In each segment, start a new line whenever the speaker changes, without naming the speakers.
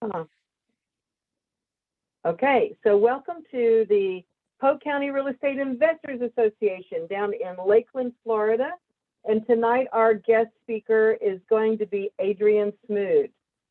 Huh. Okay, so welcome to the Polk County Real Estate Investors Association down in Lakeland, Florida. And tonight our guest speaker is going to be Adrian Smude.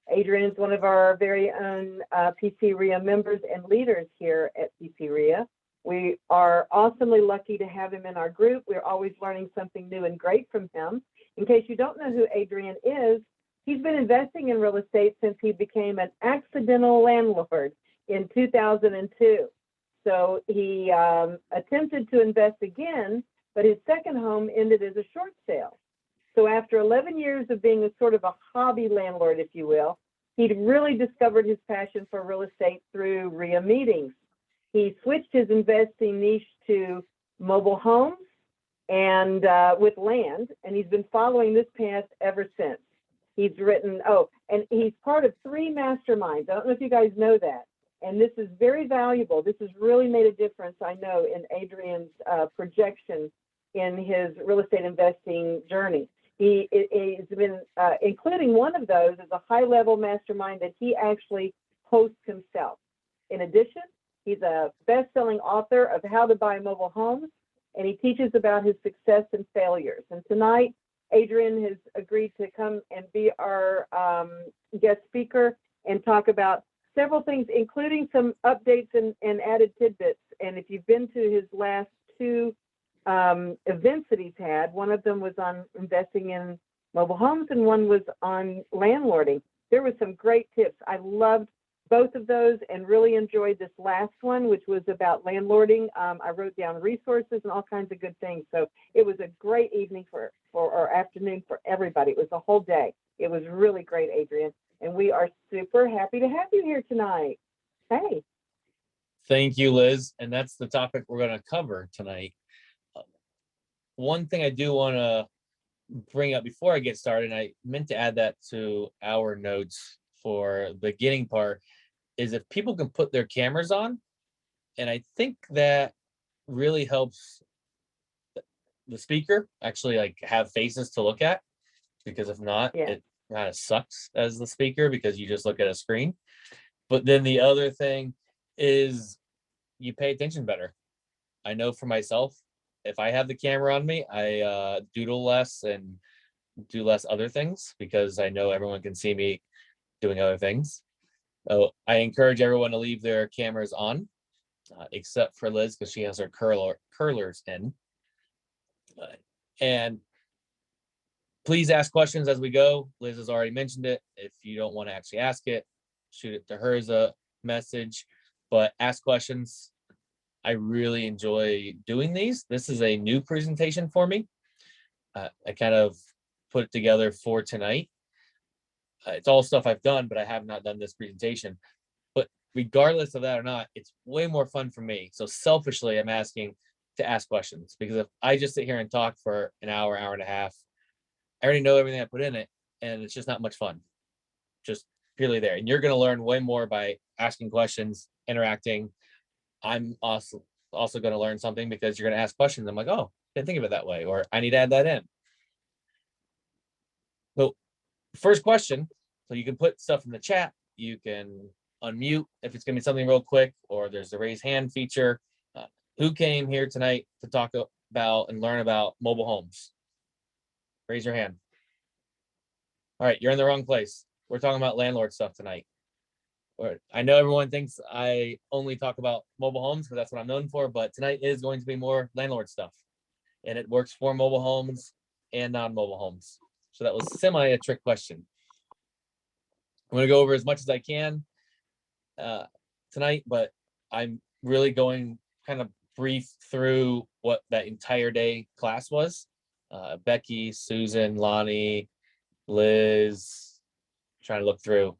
Adrian is one of our very own PCREIA members and leaders here at PCREIA. We are awesomely lucky to have him in our group. We're always learning something new and great from him. In case you don't know who Adrian is, he's been investing in real estate since he became an accidental landlord in 2002. So he attempted to invest again, but his second home ended as a short sale. So after 11 years of being a sort of a hobby landlord, if you will, he'd really discovered his passion for real estate through REIA meetings. He switched his investing niche to mobile homes and with land, and he's been following this path ever since. He's written, and he's part of 3 masterminds. I don't know if you guys know that. And this is very valuable. This has really made a difference, I know, in Adrian's projection in his real estate investing journey. He's been including one of those as a high-level mastermind that he actually hosts himself. In addition, he's a best-selling author of How to Buy Mobile Homes, and he teaches about his success and failures. And tonight, Adrian has agreed to come and be our guest speaker and talk about several things, including some updates and added tidbits. And if you've been to his last 2 events that he's had, one of them was on investing in mobile homes and one was on landlording. There were some great tips. I loved both of those and really enjoyed this last one, which was about landlording. I wrote down resources and all kinds of good things. So it was a great evening or afternoon for everybody. It was a whole day. It was really great, Adrian. And we are super happy to have you here tonight. Hey.
Thank you, Liz. And that's the topic we're going to cover tonight. One thing I do want to bring up before I get started, and I meant to add that to our notes for the beginning part, is if people can put their cameras on, and I think that really helps the speaker actually like have faces to look at, because if not, it kind of sucks as the speaker because you just look at a screen. But then the other thing is you pay attention better. I know for myself, if I have the camera on me, I doodle less and do less other things because I know everyone can see me doing other things. So I encourage everyone to leave their cameras on, except for Liz because she has her curlers in. And please ask questions as we go. Liz has already mentioned it. If you don't want to actually ask it, shoot it to her as a message, but ask questions. I really enjoy doing these. This is a new presentation for me. I kind of put it together for tonight. It's all stuff I've done, but I have not done this presentation. But regardless of that or not, it's way more fun for me. So selfishly, I'm asking to ask questions, because if I just sit here and talk for an hour, hour and a half, I already know everything I put in it, and it's just not much fun. Just purely there. And you're going to learn way more by asking questions, interacting. I'm also going to learn something because you're going to ask questions. I'm like, oh, didn't think of it that way, or I need to add that in. So first question, so you can put stuff in the chat. You can unmute if it's going to be something real quick, or there's the raise hand feature. Who came here tonight to talk about and learn about mobile homes? Raise your hand. All right, you're in the wrong place. We're talking about landlord stuff tonight. I know everyone thinks I only talk about mobile homes because that's what I'm known for, but tonight is going to be more landlord stuff. And it works for mobile homes and non-mobile homes. So that was a trick question. I'm going to go over as much as I can tonight, but I'm really going kind of brief through what that entire day class was. Becky, Susan, Lonnie, Liz, trying to look through,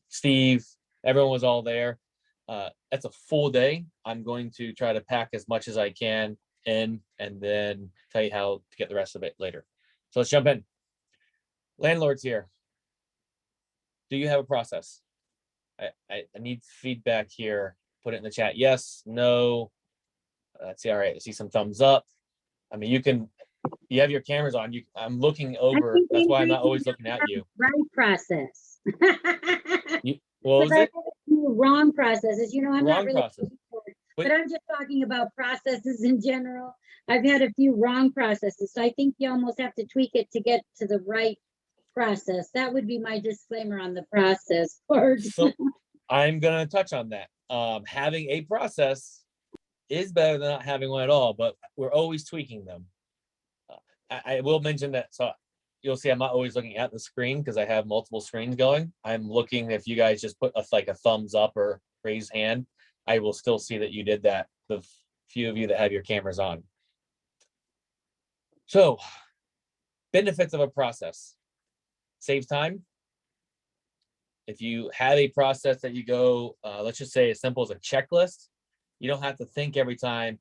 Steve, everyone was all there. That's a full day. I'm going to try to pack as much as I can in and then tell you how to get the rest of it later. So let's jump in. Landlords here. Do you have a process? I need feedback here. Put it in the chat. Yes, no. That's all right. I see some thumbs up. I mean, you have your cameras on. I'm looking over. That's why I'm not always looking at you.
Right process.
What was
Because I
it?
have a few wrong processes, you know, I'm not
Wrong
really,
process.
but I'm just talking about processes in general. I've had a few wrong processes, so I think you almost have to tweak it to get to the right process. That would be my disclaimer on the process part.
So I'm gonna touch on that. Having a process is better than not having one at all, but we're always tweaking them. I will mention that, so you'll see I'm not always looking at the screen because I have multiple screens going. I'm looking, if you guys just put like a thumbs up or raise hand, I will still see that you did that, the few of you that have your cameras on. So, benefits of a process. Save time. If you have a process that you go, let's just say as simple as a checklist, you don't have to think every time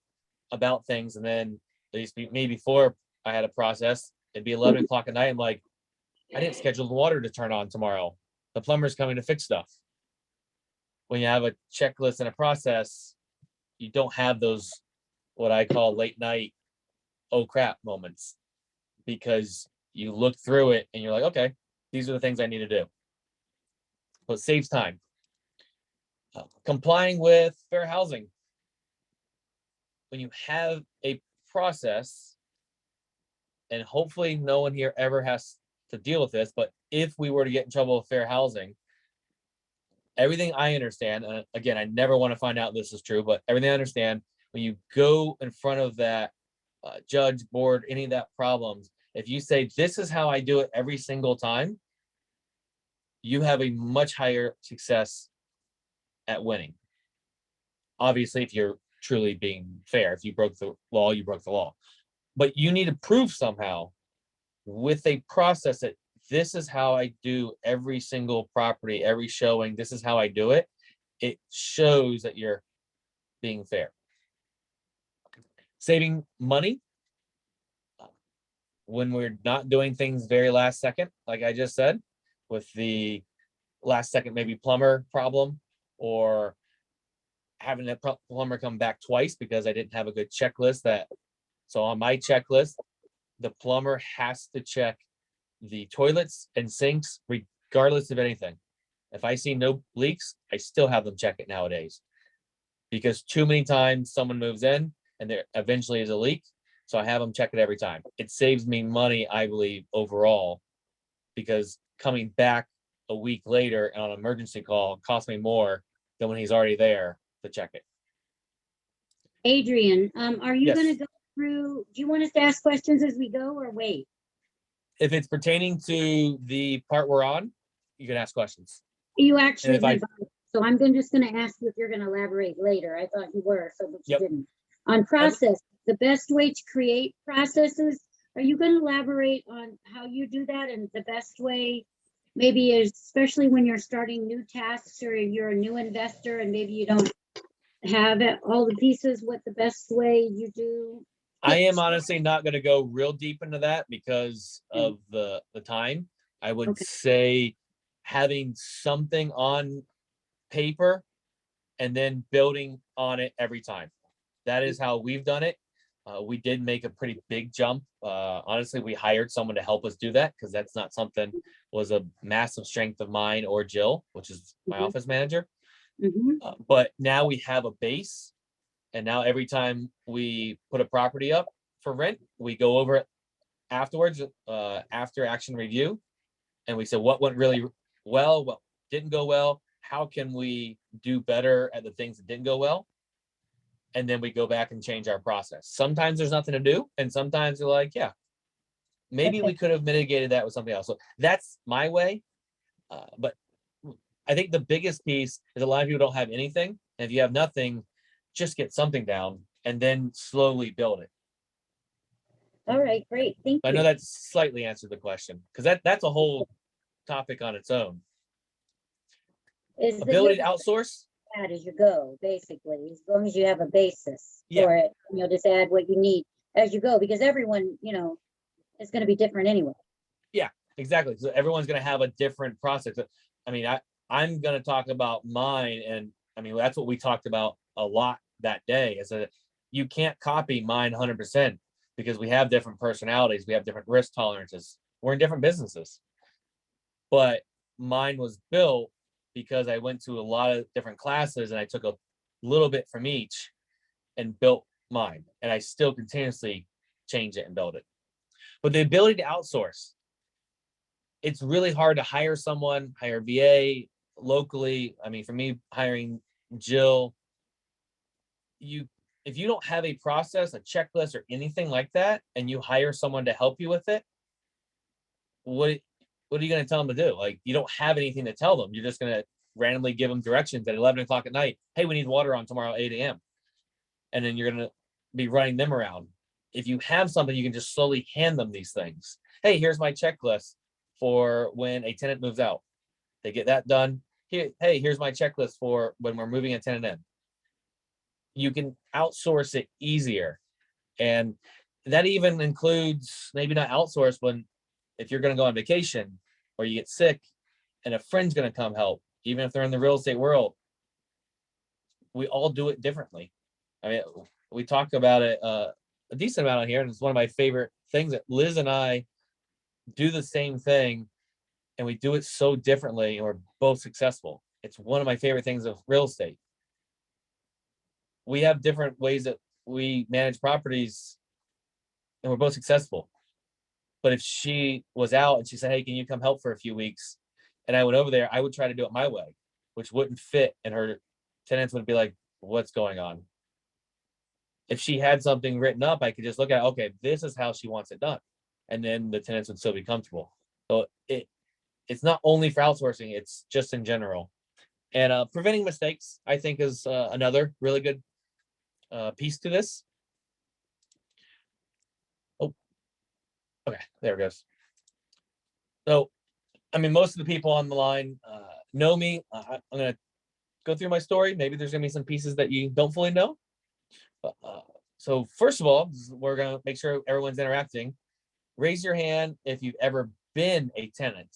about things. And then at least maybe before I had a process, it'd be 11 o'clock at night. I'm like, I didn't schedule the water to turn on tomorrow. The plumber's coming to fix stuff. When you have a checklist and a process, you don't have those, what I call late night, oh crap moments, because you look through it and you're like, okay, these are the things I need to do. So it saves time. Complying with fair housing. When you have a process, and hopefully no one here ever has to deal with this, but if we were to get in trouble with fair housing, everything I understand, again, I never want to find out this is true, but everything I understand, when you go in front of that judge, board, any of that problems, if you say, this is how I do it every single time, you have a much higher success at winning. Obviously, if you're truly being fair, if you broke the law, you broke the law. But you need to prove somehow with a process that this is how I do every single property, every showing, this is how I do it. It shows that you're being fair. Saving money. When we're not doing things very last second, like I just said, with the last second maybe plumber problem, or having that plumber come back twice because I didn't have a good checklist. So on my checklist, the plumber has to check the toilets and sinks regardless of anything. If I see no leaks, I still have them check it nowadays, because too many times someone moves in and there eventually is a leak. So I have them check it every time. It saves me money, I believe, overall, because coming back a week later on an emergency call costs me more than when he's already there to check it.
Adrian, are you
Yes.
going to go through, do you want us to ask questions as we go or wait?
If it's pertaining to the part we're on, you can ask questions.
You actually
if I-
went by, so I'm just going to ask you if you're going to elaborate later. I thought you were, so but you
Yep.
didn't. On process, the best way to create processes, are you going to elaborate on how you do that, and the best way, maybe especially when you're starting new tasks or you're a new investor and maybe you don't have all the pieces, what the best way you do?
I am honestly not going to go real deep into that because of the time. I would
Okay.
say having something on paper and then building on it every time. That is how we've done it. We did make a pretty big jump. Honestly, we hired someone to help us do that because that's not something was a massive strength of mine or Jill, which is my office manager. But now we have a base, and now every time we put a property up for rent, we go over it afterwards, after action review, and we say what went really well, what didn't go well, how can we do better at the things that didn't go well, and then we go back and change our process. Sometimes there's nothing to do, and sometimes you're like, yeah, maybe we could have mitigated that with something else. So that's my way. But I think the biggest piece is a lot of people don't have anything. And if you have nothing, just get something down and then slowly build it.
All right, great. Thank you.
I know that slightly answered the question, because that's a whole topic on its own.
Is
Ability to outsource?
add as you go, basically, as long as you have a basis
Yeah.
for it, you'll just add what you need as you go, because everyone, is going to be different anyway.
Exactly. So everyone's going to have a different process. I mean, I'm going to talk about mine, and I mean, that's what we talked about a lot that day, is that you can't copy mine 100% because we have different personalities. We have different risk tolerances. We're in different businesses. But mine was built because I went to a lot of different classes and I took a little bit from each and built mine. And I still continuously change it and build it. But the ability to outsource, it's really hard to hire someone, hire VA locally. I mean, for me, hiring Jill, if you don't have a process, a checklist, or anything like that, and you hire someone to help you with it, what are you going to tell them to do? Like, you don't have anything to tell them. You're just going to randomly give them directions at 11 o'clock at night. Hey, we need water on tomorrow, 8 a.m. And then you're going to be running them around. If you have something, you can just slowly hand them these things. Hey, here's my checklist for when a tenant moves out. They get that done. Hey, here's my checklist for when we're moving a tenant in. You can outsource it easier. And that even includes, maybe not outsource, but if you're going to go on vacation or you get sick and a friend's going to come help, even if they're in the real estate world, we all do it differently. I mean, we talk about it a decent amount on here, and it's one of my favorite things that Liz and I do the same thing, and we do it so differently, and we're both successful. It's one of my favorite things of real estate. We have different ways that we manage properties, and we're both successful. But if she was out and she said, hey, can you come help for a few weeks? And I went over there, I would try to do it my way, which wouldn't fit. And her tenants would be like, what's going on? If she had something written up, I could just look at, okay, this is how she wants it done. And then the tenants would still be comfortable. So it's not only for outsourcing, it's just in general. And preventing mistakes, I think, is another really good piece to this. Oh, okay, there it goes. So, I mean, most of the people on the line know me. I'm going to go through my story. Maybe there's going to be some pieces that you don't fully know. So first of all, we're going to make sure everyone's interacting. Raise your hand if you've ever been a tenant.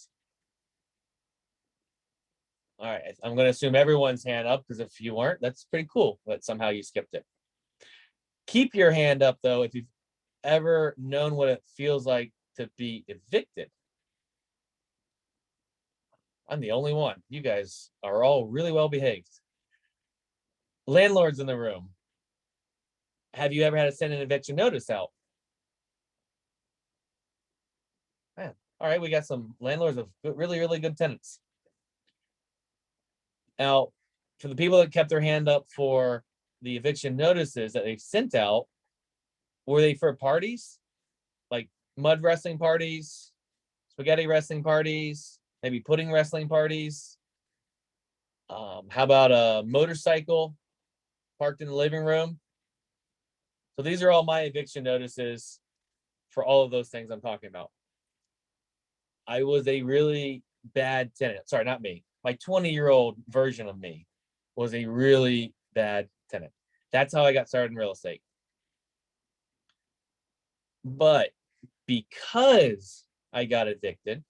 All right, I'm going to assume everyone's hand up, because if you weren't, that's pretty cool, but somehow you skipped it. Keep your hand up, though, if you've ever known what it feels like to be evicted. I'm the only one. You guys are all really well behaved. Landlords in the room. Have you ever had to send an eviction notice out? Man, all right, we got some landlords of really, really good tenants. Now, for the people that kept their hand up for the eviction notices that they sent out, were they for parties? Like mud wrestling parties, spaghetti wrestling parties, maybe pudding wrestling parties? How about a motorcycle parked in the living room? So these are all my eviction notices for all of those things I'm talking about. I was a really bad tenant. Sorry, not me. My 20-year-old version of me was a really bad tenant. That's how I got started in real estate. But because I got evicted,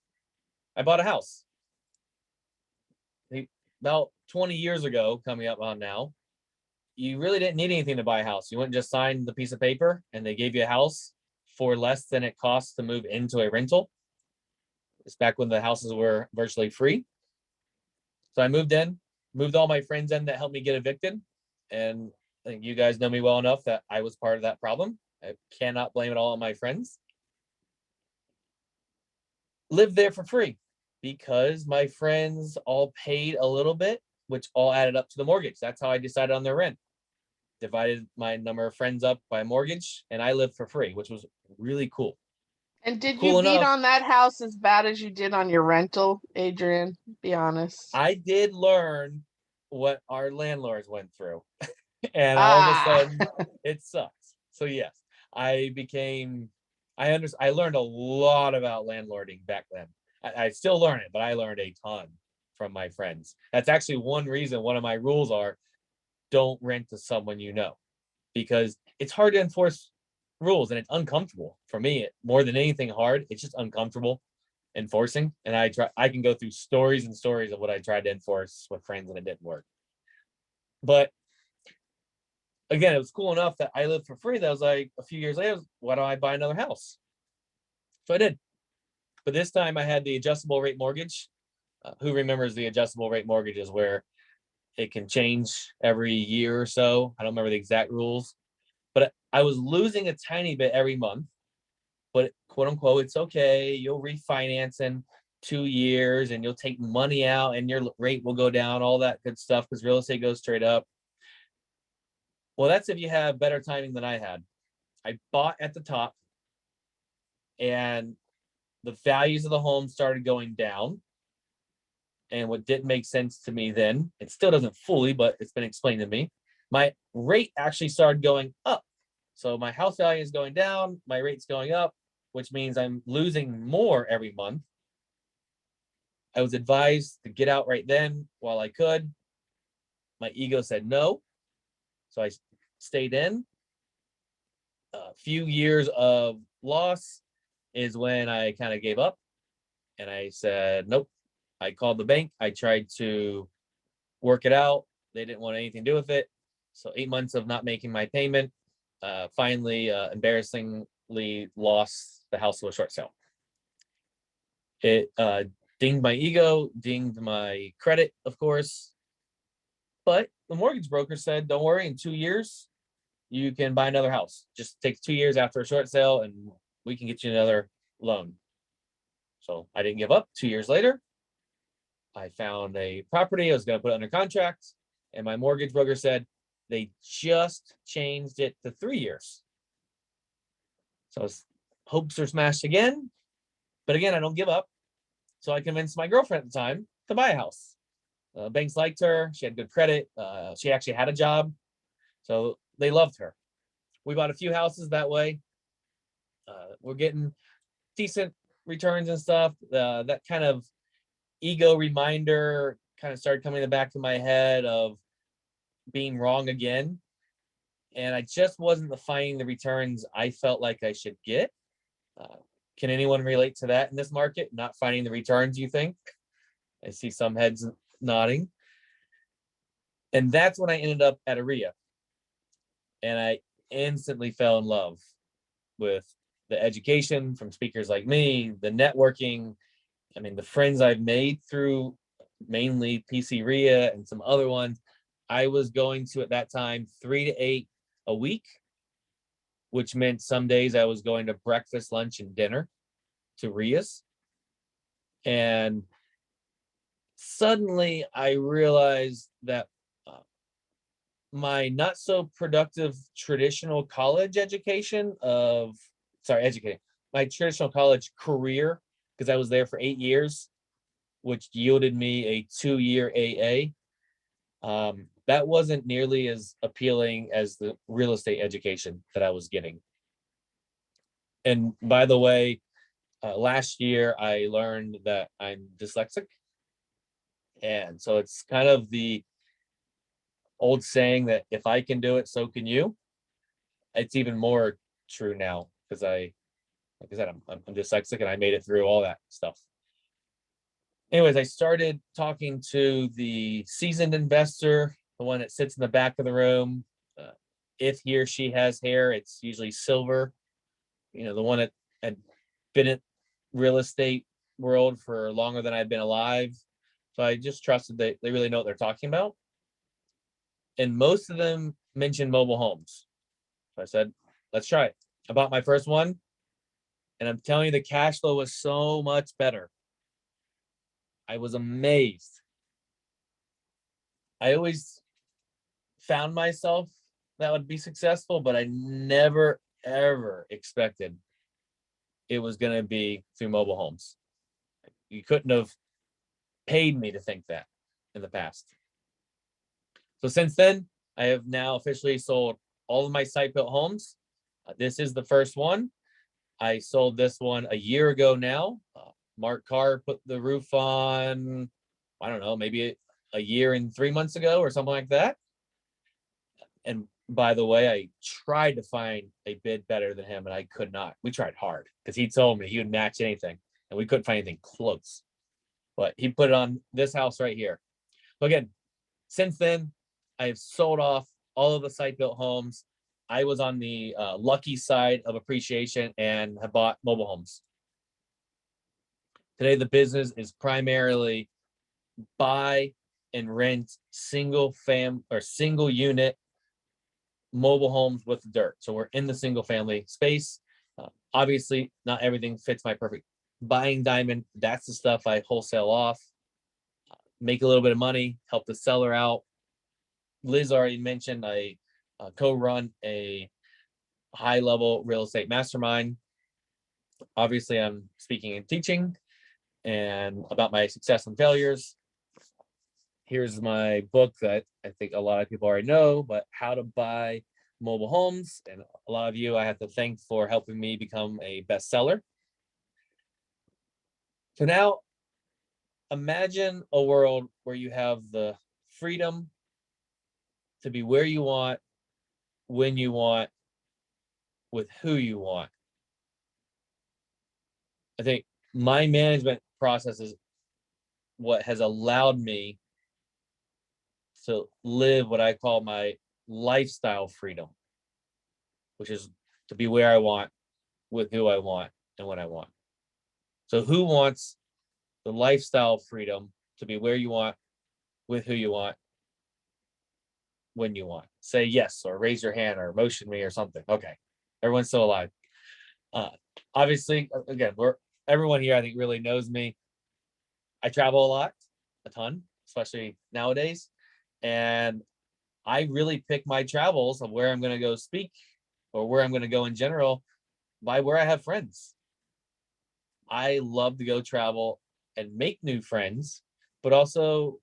I bought a house. About 20 years ago, coming up on now, you really didn't need anything to buy a house. You wouldn't just sign the piece of paper and they gave you a house for less than it costs to move into a rental. It's back when the houses were virtually free. So I moved in, moved all my friends in that helped me get evicted. And I think you guys know me well enough that I was part of that problem. I cannot blame it all on my friends. Lived there for free because my friends all paid a little bit, which all added up to the mortgage. That's how I decided on their rent. Divided my number of friends up by mortgage, and I lived for free, which was really cool.
And did
Cool
you beat
enough.
on that house as bad as you did on your rental, Adrian? Be honest.
I did learn what our landlords went through. And all of a sudden it sucks. So yes, I learned a lot about landlording back then. I still learn it, but I learned a ton from my friends. That's actually one reason, one of my rules are, don't rent to someone you know, because it's hard to enforce rules and it's uncomfortable for me. More than anything hard, it's just uncomfortable enforcing. And I can go through stories and stories of what I tried to enforce with friends and it didn't work. But again, it was cool enough that I lived for free that I was like, a few years later, why don't I buy another house? So I did. But this time I had the adjustable rate mortgage. Who remembers the adjustable rate mortgages where it can change every year or so? I don't remember the exact rules, but I was losing a tiny bit every month. But quote unquote, it's okay. You'll refinance in 2 years and you'll take money out and your rate will go down, all that good stuff, because real estate goes straight up. Well, that's if you have better timing than I had. I bought at the top and the values of the home started going down. And what didn't make sense to me then, it still doesn't fully, but it's been explained to me, my rate actually started going up. So my house value is going down, my rate's going up, which means I'm losing more every month. I was advised to get out right then while I could. My ego said no. So I stayed in. A few years of loss is when I kind of gave up. And I said, nope. I called the bank. I tried to work it out. They didn't want anything to do with it. So 8 months of not making my payment. Finally, embarrassingly lost the house to a short sale. It dinged my ego, dinged my credit, of course. But the mortgage broker said, don't worry, in 2 years, you can buy another house. Just takes 2 years after a short sale and we can get you another loan. So I didn't give up. 2 years later, I found a property. I was going to put it under contract. And my mortgage broker said they just changed it to 3 years. So hopes are smashed again. But again, I don't give up. So I convinced my girlfriend at the time to buy a house. Banks liked her. She had good credit. She actually had a job. So they loved her. We bought a few houses that way. We're getting decent returns and stuff. That kind of ego reminder kind of started coming in the back of my head of being wrong again. And I just wasn't finding the returns I felt like I should get. Can anyone relate to that in this market? Not finding the returns you think? I see some heads nodding. And that's when I ended up at REIA. And I instantly fell in love with the education from speakers like me, the networking. I mean, the friends I've made through mainly PCREIA and some other ones. I was going to, at that time, 3 to 8 a week, which meant some days I was going to breakfast, lunch, and dinner to REIAs. And suddenly I realized that my not so productive traditional college education my traditional college career, because I was there for 8 years, which yielded me a 2-year AA. That wasn't nearly as appealing as the real estate education that I was getting. And by the way, last year I learned that I'm dyslexic. And so it's kind of the old saying that if I can do it, so can you. It's even more true now because like I said, I'm dyslexic and I made it through all that stuff. Anyways, I started talking to the seasoned investor, the one that sits in the back of the room. If he or she has hair, it's usually silver. The one that had been in real estate world for longer than I've been alive. So I just trusted that they really know what they're talking about. And most of them mentioned mobile homes. So I said, let's try it. I bought my first one. And I'm telling you, the cash flow was so much better. I was amazed. I always found myself that would be successful, but I never, ever expected it was going to be through mobile homes. You couldn't have paid me to think that in the past. So since then, I have now officially sold all of my site-built homes. This is the first one. I sold this one a year ago now. Mark Carr put the roof on, I don't know, maybe a year and 3 months ago or something like that. And by the way, I tried to find a bid better than him and I could not. We tried hard because he told me he would match anything and we couldn't find anything close. But he put it on this house right here. So again, since then, I have sold off all of the site-built homes. I was on the lucky side of appreciation and have bought mobile homes. Today, the business is primarily buy and rent single unit mobile homes with dirt. So we're in the single family space. Obviously, not everything fits my perfect buying diamond. That's the stuff I wholesale off, make a little bit of money, help the seller out. Liz already mentioned I co-run a high-level real estate mastermind. Obviously, I'm speaking and teaching and about my success and failures. Here's my book that I think a lot of people already know, but How to Buy Mobile Homes. And a lot of you I have to thank for helping me become a bestseller. So now imagine a world where you have the freedom to be where you want, when you want, with who you want. I think my management process is what has allowed me to live what I call my lifestyle freedom, which is to be where I want, with who I want, and when I want. So who wants the lifestyle freedom to be where you want, with who you want, when you want? Say yes, or raise your hand, or motion me, or something. Okay, everyone's still alive. Obviously, again, everyone here I think really knows me. I travel a lot, a ton, especially nowadays, and I really pick my travels of where I'm going to go speak or where I'm going to go in general by where I have friends. I love to go travel and make new friends, but also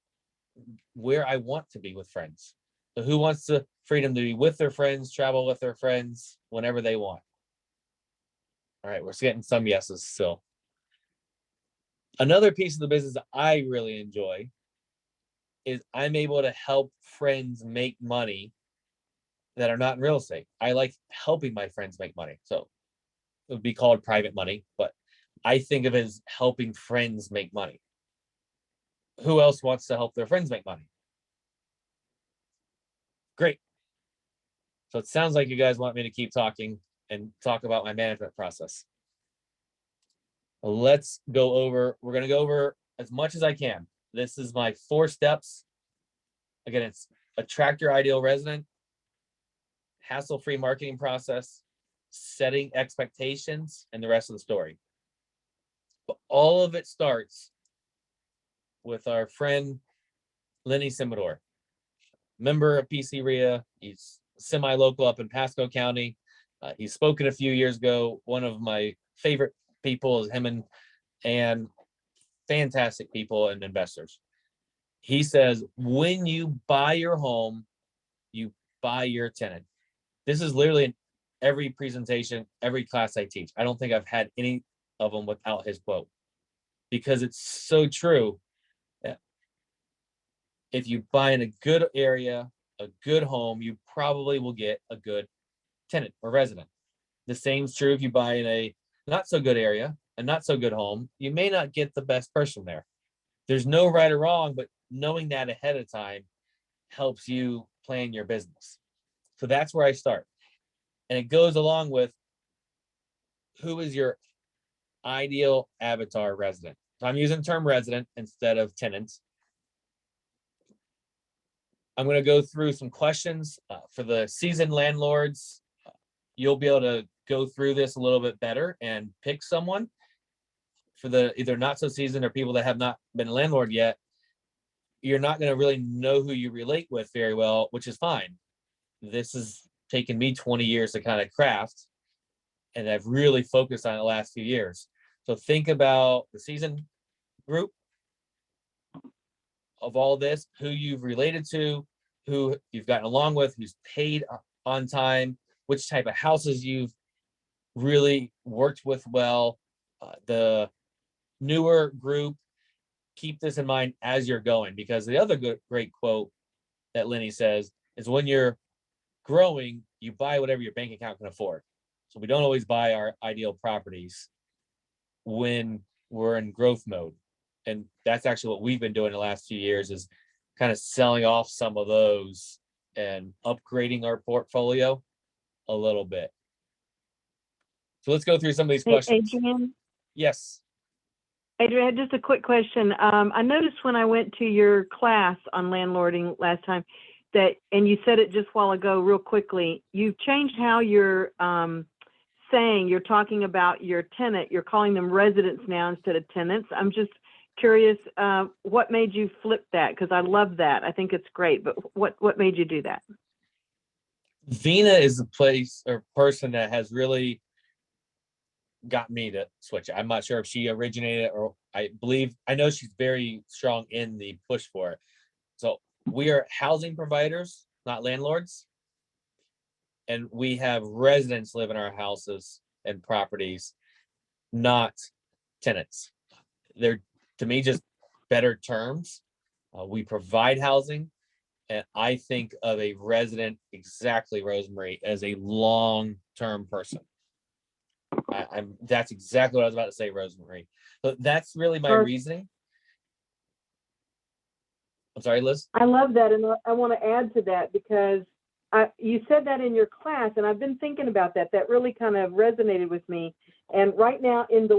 where I want to be with friends. So who wants the freedom to be with their friends, travel with their friends whenever they want? All right, we're getting some yeses still. Another piece of the business that I really enjoy is I'm able to help friends make money that are not in real estate. I like helping my friends make money. So it would be called private money, but I think of it as helping friends make money. Who else wants to help their friends make money? Great. So it sounds like you guys want me to keep talking and talk about my management process. Let's go over, we're going to go over as much as I can. This is my 4 steps. Again, it's attract your ideal resident, hassle-free marketing process, setting expectations, and the rest of the story. But all of it starts with our friend Lenny Simador, member of PCREIA. He's semi-local up in Pasco County. He's spoken a few years ago. One of my favorite people is him and fantastic people and investors. He says, when you buy your home, you buy your tenant. This is literally in every presentation, every class I teach. I don't think I've had any of them without his quote, because it's so true. If you buy in a good area, a good home, you probably will get a good tenant or resident. The same is true if you buy in a not so good area, a not so good home, you may not get the best person there. There's no right or wrong, but knowing that ahead of time helps you plan your business. So that's where I start. And it goes along with who is your ideal avatar resident. So I'm using the term resident instead of tenants. I'm going to go through some questions for the seasoned landlords. You'll be able to go through this a little bit better and pick someone. For the either not so seasoned or people that have not been a landlord yet, you're not going to really know who you relate with very well, which is fine. This has taken me 20 years to kind of craft, and I've really focused on it the last few years. So think about the seasoned group of all this, who you've related to, who you've gotten along with, who's paid on time, which type of houses you've really worked with well. The newer group, keep this in mind as you're going, because the other great quote that Lenny says is when you're growing, you buy whatever your bank account can afford. So we don't always buy our ideal properties when we're in growth mode. And that's actually what we've been doing the last few years, is kind of selling off some of those and upgrading our portfolio a little bit. So let's go through some of these questions.
Adrian,
Yes.
Adrian, just a quick question. I noticed when I went to your class on landlording last time that, and you said it just a while ago, real quickly, you've changed how you're saying, you're talking about your tenant, you're calling them residents now instead of tenants. I'm just curious, what made you flip that? Because I love that. I think it's great, but what made you do that?
Vina is the place or person that has really got me to switch it. I'm not sure if she originated it, or I know she's very strong in the push for it. So we are housing providers, not landlords. And we have residents live in our houses and properties, not tenants. They're, to me, just better terms. We provide housing, and I think of a resident, exactly, Rosemary, as a long-term person. That's exactly what I was about to say, Rosemary. But that's really my reasoning. I'm sorry, Liz.
I love that, and I want to add to that because you said that in your class, and I've been thinking about that. That really kind of resonated with me. And right now, in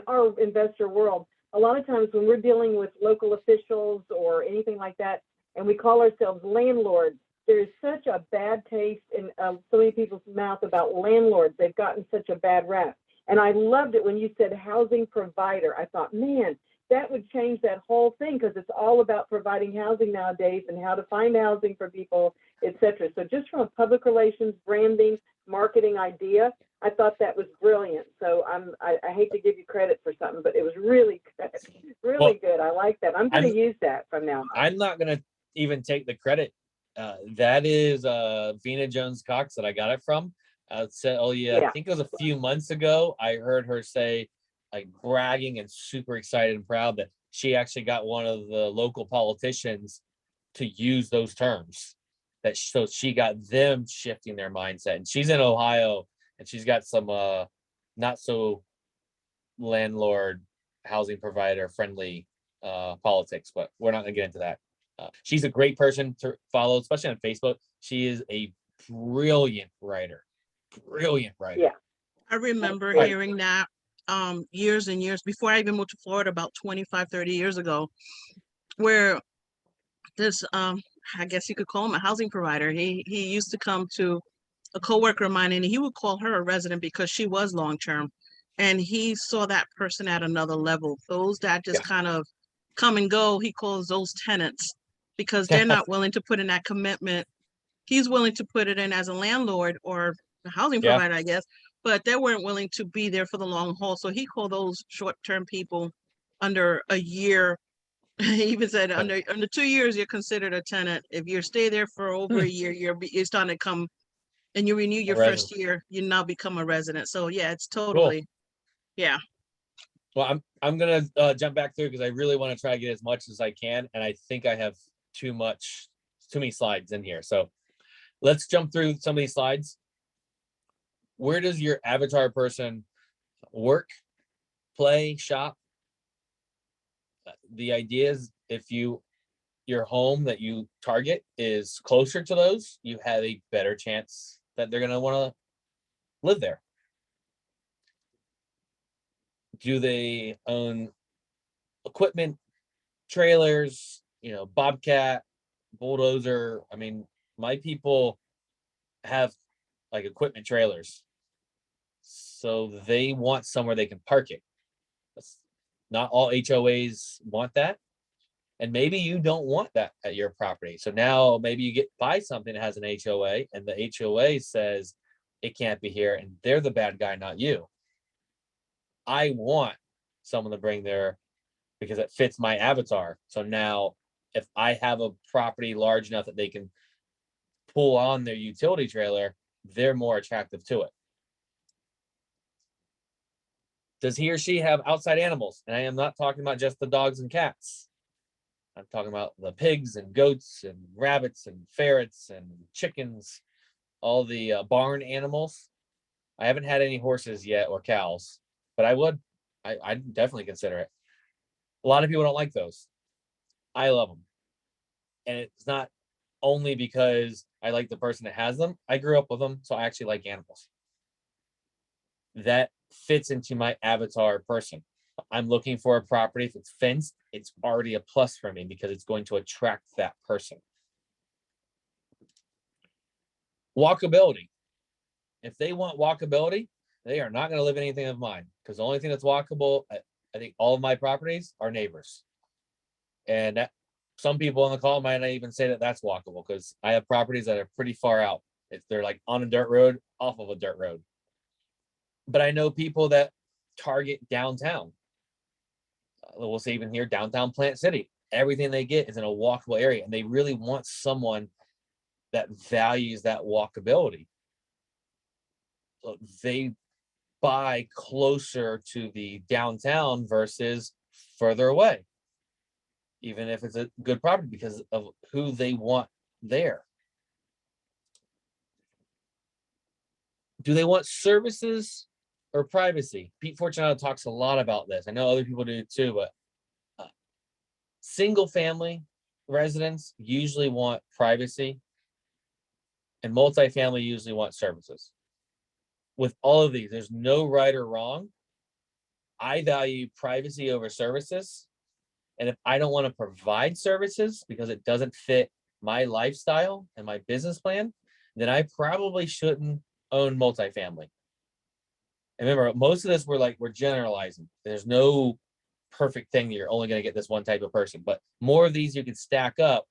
our investor world, a lot of times when we're dealing with local officials or anything like that, and we call ourselves landlords, there is such a bad taste in so many people's mouth about landlords. They've gotten such a bad rap. And I loved it when you said housing provider. I thought, man, that would change that whole thing, because it's all about providing housing nowadays and how to find housing for people, etc. So just from a public relations, branding, marketing idea, I thought that was brilliant. So I hate to give you credit for something, but it was really good. Really good. I like that. I'm going to use that from now on.
I'm not going to even take the credit. That is Vina Jones Cox that I got it from. I think it was a few months ago. I heard her say, like, bragging and super excited and proud that she actually got one of the local politicians to use those terms. So she got them shifting their mindset. And she's in Ohio, and she's got some not so landlord housing provider friendly politics, but we're not gonna get into that. She's a great person to follow, especially on Facebook. She is a brilliant writer.
Yeah.
I remember hearing that years and years before I even moved to Florida, about 25, 30 years ago, where this, I guess you could call him a housing provider. He used to come to a coworker of mine, and he would call her a resident because she was long-term. And he saw that person at another level. Those that just kind of come and go, he calls those tenants, because they're not willing to put in that commitment. He's willing to put it in as a landlord or a housing provider, I guess, but they weren't willing to be there for the long haul. So he called those short-term people under a year. He even said under 2 years, you're considered a tenant. If you stay there for over a year, you're starting to come, and you renew your first year, you now become a resident. So yeah, it's totally,
cool.
Yeah.
Well, I'm gonna jump back through because I really want to try to get as much as I can, and I think I have too many slides in here. So let's jump through some of these slides. Where does your avatar person work, play, shop? The idea is if your home that you target is closer to those, you have a better chance that they're going to want to live there. Do they own equipment, trailers, Bobcat, bulldozer? I mean, my people have like equipment trailers, so they want somewhere they can park it. Not all HOAs want that, and maybe you don't want that at your property. So now maybe you buy something that has an HOA, and the HOA says it can't be here, and they're the bad guy, not you. I want someone to bring there because it fits my avatar. So now if I have a property large enough that they can pull on their utility trailer, they're more attractive to it. Does he or she have outside animals? And I am not talking about just the dogs and cats. I'm talking about the pigs and goats and rabbits and ferrets and chickens, all the barn animals. I haven't had any horses yet or cows, but I would. I'd definitely consider it. A lot of people don't like those. I love them. And it's not only because I like the person that has them. I grew up with them, so I actually like animals. That fits into my avatar person. I'm looking for a property. If it's fenced, it's already a plus for me because it's going to attract that person. Walkability. If they want walkability, they are not going to live in anything of mine, because the only thing that's walkable, I think all of my properties are neighbors. And that, some people on the call might not even say that that's walkable, because I have properties that are pretty far out. They're like on a dirt road, off of a dirt road. But I know people that target downtown. We'll say even here, downtown Plant City. Everything they get is in a walkable area, and they really want someone that values that walkability. So they buy closer to the downtown versus further away, even if it's a good property, because of who they want there. Do they want services or privacy? Pete Fortunato talks a lot about this. I know other people do too, but single family residents usually want privacy, and multifamily usually want services. With all of these, there's no right or wrong. I value privacy over services. And if I don't want to provide services because it doesn't fit my lifestyle and my business plan, then I probably shouldn't own multifamily. And remember, most of this we're generalizing. There's no perfect thing that you're only going to get this one type of person, but more of these you can stack up,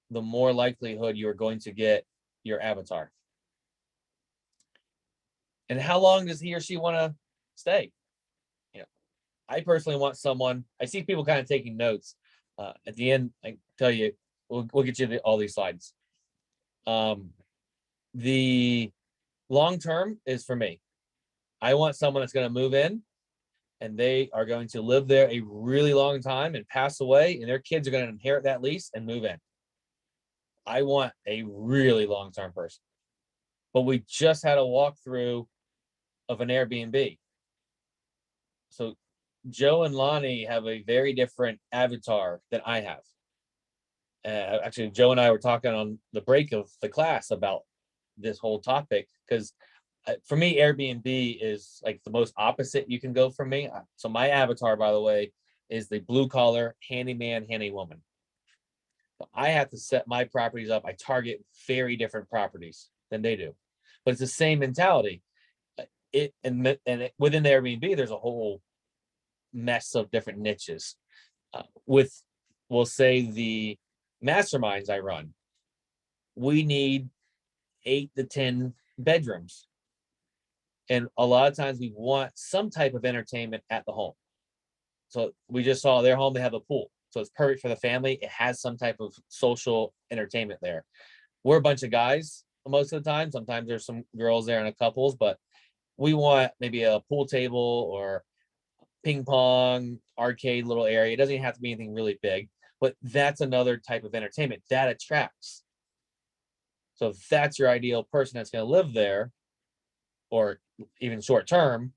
the more likelihood you're going to get your avatar. And how long does he or she want to stay? I personally want someone. I see people kind of taking notes. At the end, I tell you, we'll get you to all these slides. The long term is for me. I want someone that's going to move in, and they are going to live there a really long time and pass away, and their kids are going to inherit that lease and move in. I want a really long-term person. But we just had a walkthrough of an Airbnb. So Joe and Lonnie have a very different avatar than I have. Actually, Joe and I were talking on the break of the class about this whole topic, because for me, Airbnb is like the most opposite you can go from me. So my avatar, by the way, is the blue collar handyman, handy woman. I have to set my properties up. I target very different properties than they do, but it's the same mentality. Within the Airbnb, there's a whole mess of different niches. We'll say the masterminds I run, we need 8 to 10 bedrooms. And a lot of times we want some type of entertainment at the home. So we just saw their home, they have a pool. So it's perfect for the family. It has some type of social entertainment there. We're a bunch of guys most of the time. Sometimes there's some girls there and a couples, but we want maybe a pool table or ping pong, arcade little area. It doesn't even have to be anything really big, but that's another type of entertainment that attracts. So if that's your ideal person that's going to live there, or even short term,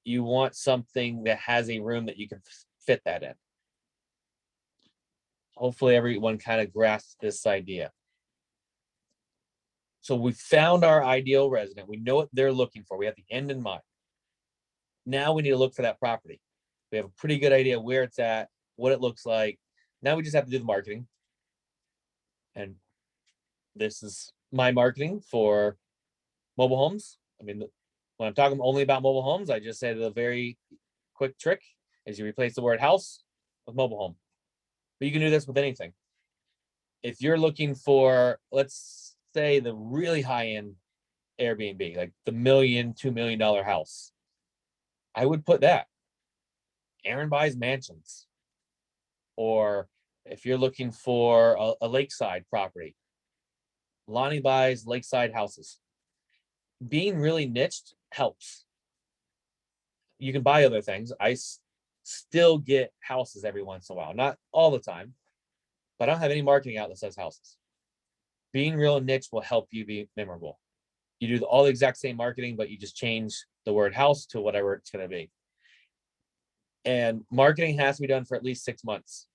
you want something that has a room that you can fit that in. Hopefully everyone kind of grasps this idea. So we found our ideal resident. We know what they're looking for. We have the end in mind. Now we need to look for that property. We have a pretty good idea where it's at, what it looks like. Now we just have to do the marketing. And this is my marketing for mobile homes. I mean, when I'm talking only about mobile homes, I just say the very quick trick is you replace the word house with mobile home. But you can do this with anything. If you're looking for, let's say, the really high-end Airbnb, like the $1 million, $2 million house, I would put that. Aaron buys mansions. Or if you're looking for a lakeside property, Lonnie buys lakeside houses. Being really niched helps. You can buy other things. I still get houses every once in a while, not all the time, but I don't have any marketing out that says houses. Being real niche will help you be memorable. You do all the exact same marketing, but you just change the word house to whatever it's going to be. And marketing has to be done for at least 6 months.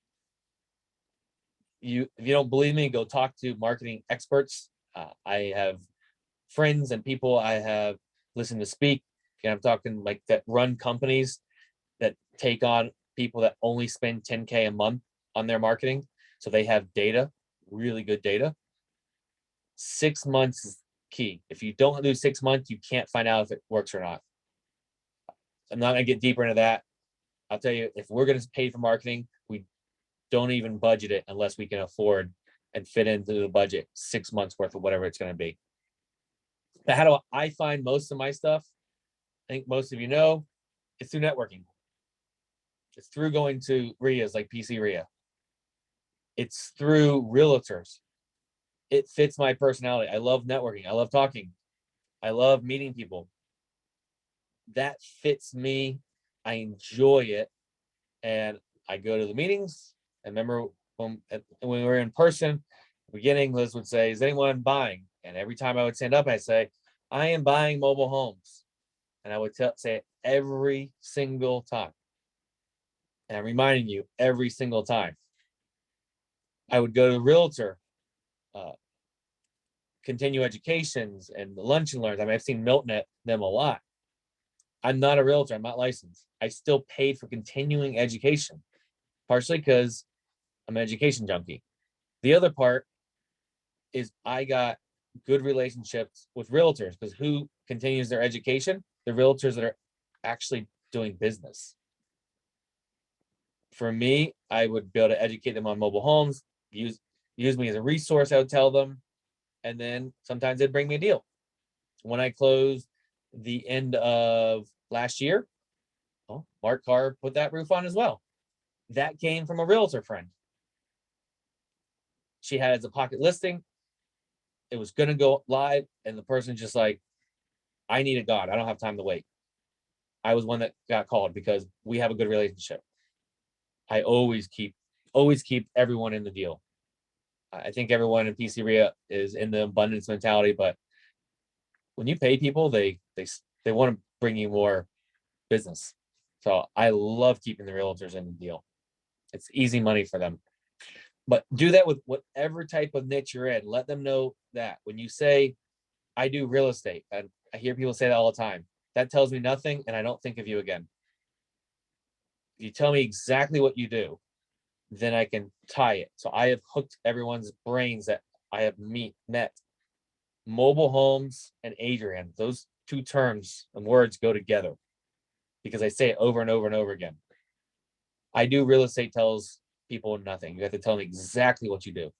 If you don't believe me, go talk to marketing experts. I have friends and people I have listened to speak, and I'm talking like that run companies that take on people that only spend 10K a month on their marketing. So they have data, really good data. 6 months is key. If you don't do 6 months, you can't find out if it works or not. I'm not gonna get deeper into that. I'll tell you, if we're gonna pay for marketing, we don't even budget it unless we can afford and fit into the budget 6 months worth of whatever it's gonna be. But how do I find most of my stuff? I think most of you know, it's through networking. It's through going to REIAs like PCREIA. It's through realtors. It fits my personality. I love networking. I love talking. I love meeting people. That fits me. I enjoy it. And I go to the meetings. I remember when we were in person, beginning, Liz would say, is anyone buying? And every time I would stand up, I say, I am buying mobile homes. And I would say it every single time. And I'm reminding you every single time. I would go to the realtor, continue educations and the lunch and learns. I mean, I've seen Milton at them a lot. I'm not a realtor. I'm not licensed. I still paid for continuing education, partially because I'm an education junkie. The other part is I got good relationships with realtors, because who continues their education? The realtors that are actually doing business. For me, I would be able to educate them on mobile homes, use me as a resource, I would tell them, and then sometimes they'd bring me a deal. When I closed the end of last year, well, Mark Carr put that roof on as well. That came from a realtor friend. She had it as a pocket listing. It was going to go live, and the person just like, I need a God. I don't have time to wait. I was one that got called because we have a good relationship. I always keep everyone in the deal. I think everyone in PCREIA is in the abundance mentality, but when you pay people, they want to bring you more business. So I love keeping the realtors in the deal. It's easy money for them. But do that with whatever type of niche you're in. Let them know that when you say, I do real estate, and I hear people say that all the time, that tells me nothing, and I don't think of you again. If you tell me exactly what you do, then I can tie it. So I have hooked everyone's brains that I have met. Mobile homes and Adrian, those two terms and words go together because I say it over and over and over again. I do real estate tells people nothing. You have to tell me exactly what you do.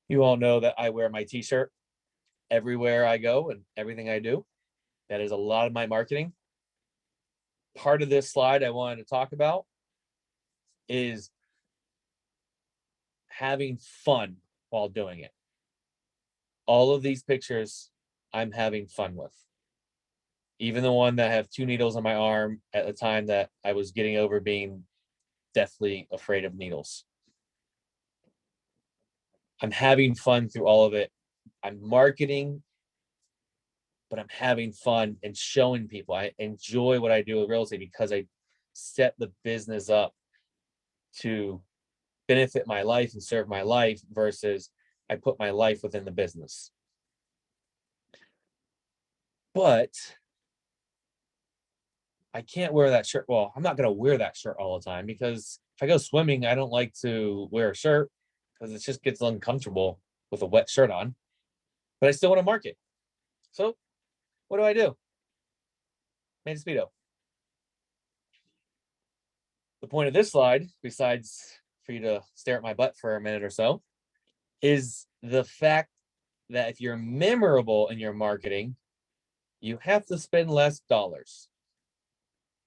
You all know that I wear my t-shirt everywhere I go and everything I do. That is a lot of my marketing. Part of this slide I wanted to talk about is having fun while doing it. All of these pictures I'm having fun with. Even the one that I have 2 needles on my arm at the time that I was getting over being deathly afraid of needles. I'm having fun through all of it. I'm marketing, but I'm having fun and showing people. I enjoy what I do with real estate because I set the business up to benefit my life and serve my life versus I put my life within the business. But I can't wear that shirt. Well, I'm not going to wear that shirt all the time because if I go swimming, I don't like to wear a shirt because it just gets uncomfortable with a wet shirt on. But I still want to market. So what do? Made a Speedo. The point of this slide, besides for you to stare at my butt for a minute or so, is the fact that if you're memorable in your marketing, you have to spend less dollars.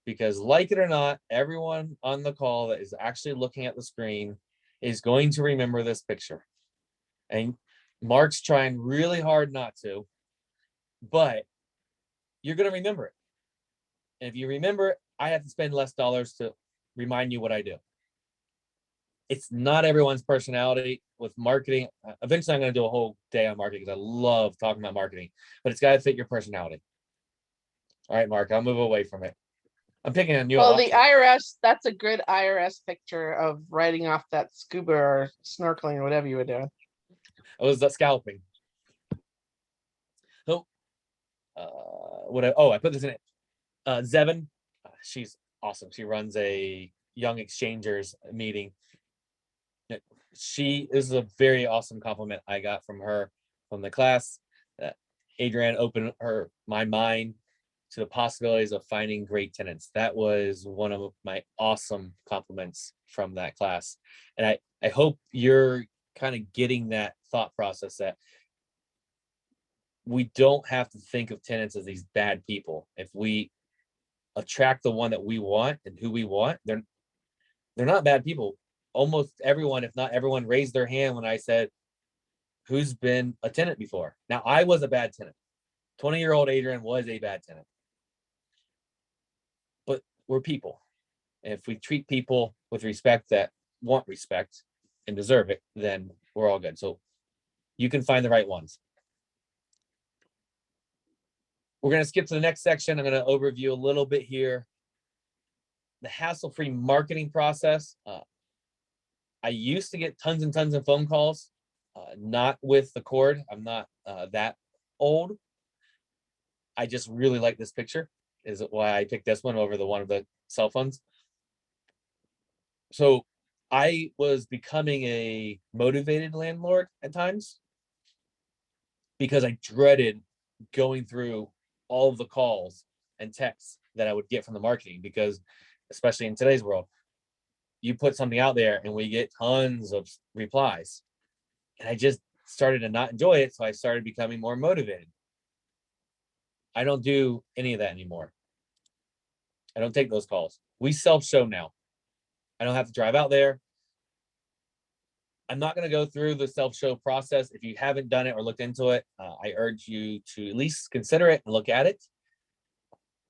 Because like it or not, everyone on the call that is actually looking at the screen is going to remember this picture. And Mark's trying really hard not to, but you're going to remember it. And if you remember it, I have to spend less dollars to remind you what I do. It's not everyone's personality with marketing. Eventually, I'm going to do a whole day on marketing because I love talking about marketing, but it's got to fit your personality. All right, Mark, I'll move away from it. I'm picking on you.
Well, the IRS, that's a good IRS picture of writing off that scuba or snorkeling or whatever you were doing.
I was scalping. So, I put this in it. Zevin, she's awesome. She runs a young exchangers meeting. She is a very awesome compliment I got from her from the class. Adrian opened my mind to the possibilities of finding great tenants. That was one of my awesome compliments from that class. And I hope you're kind of getting that thought process that we don't have to think of tenants as these bad people. If we attract the one that we want and who we want, they're not bad people. Almost everyone, if not everyone, raised their hand when I said, who's been a tenant before? Now, I was a bad tenant. 20-year-old Adrian was a bad tenant. But we're people. And if we treat people with respect that want respect and deserve it, then we're all good. So you can find the right ones. We're going to skip to the next section. I'm going to overview a little bit here. The hassle-free marketing process. I used to get tons and tons of phone calls, not with the cord. I'm not that old. I just really like this picture, is why I picked this one over the one of the cell phones. So I was becoming a motivated landlord at times because I dreaded going through all of the calls and texts that I would get from the marketing, because especially in today's world, you put something out there and we get tons of replies. And I just started to not enjoy it. So I started becoming more motivated. I don't do any of that anymore. I don't take those calls. We self-show now. I don't have to drive out there. I'm not going to go through the self-show process. If you haven't done it or looked into it, I urge you to at least consider it and look at it,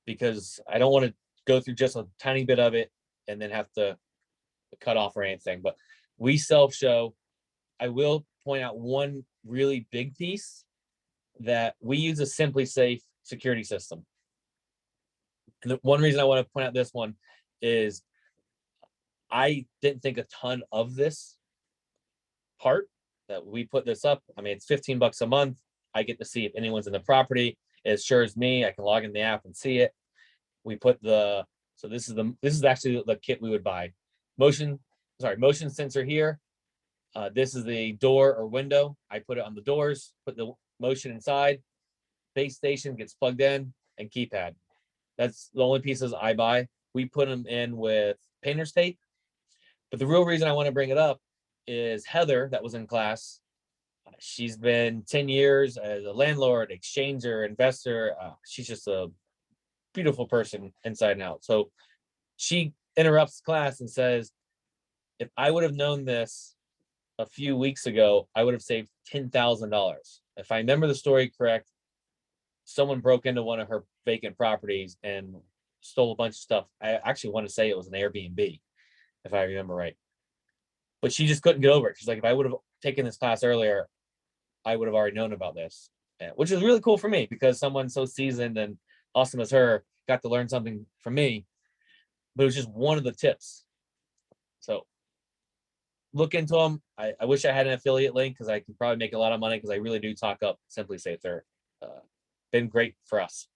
because I don't want to go through just a tiny bit of it and then have to cut off or anything. But we self-show. I will point out one really big piece, that we use a Simply Safe security system. And the one reason I want to point out this one is I didn't think a ton of this part that we put this up. I mean, it's $15 a month. I get to see if anyone's in the property. It assures me. I can log in the app and see it. We put so this is actually the kit we would buy. Motion sensor here. This is the door or window. I put it on the doors, put the motion inside. Base station gets plugged in, and keypad. That's the only pieces I buy. We put them in with painter's tape. But the real reason I want to bring it up is Heather, that was in class. She's been 10 years as a landlord, exchanger, investor. She's just a beautiful person inside and out. So she interrupts class and says, if I would have known this a few weeks ago, I would have saved $10,000. If I remember the story correct, someone broke into one of her vacant properties and stole a bunch of stuff. I actually want to say it was an Airbnb, if I remember right. But she just couldn't get over it. She's like, if I would have taken this class earlier, I would have already known about this, which is really cool for me, because someone so seasoned and awesome as her got to learn something from me. But it was just one of the tips. So look into them. I wish I had an affiliate link, because I could probably make a lot of money, because I really do talk up Simply Safe. They're been great for us.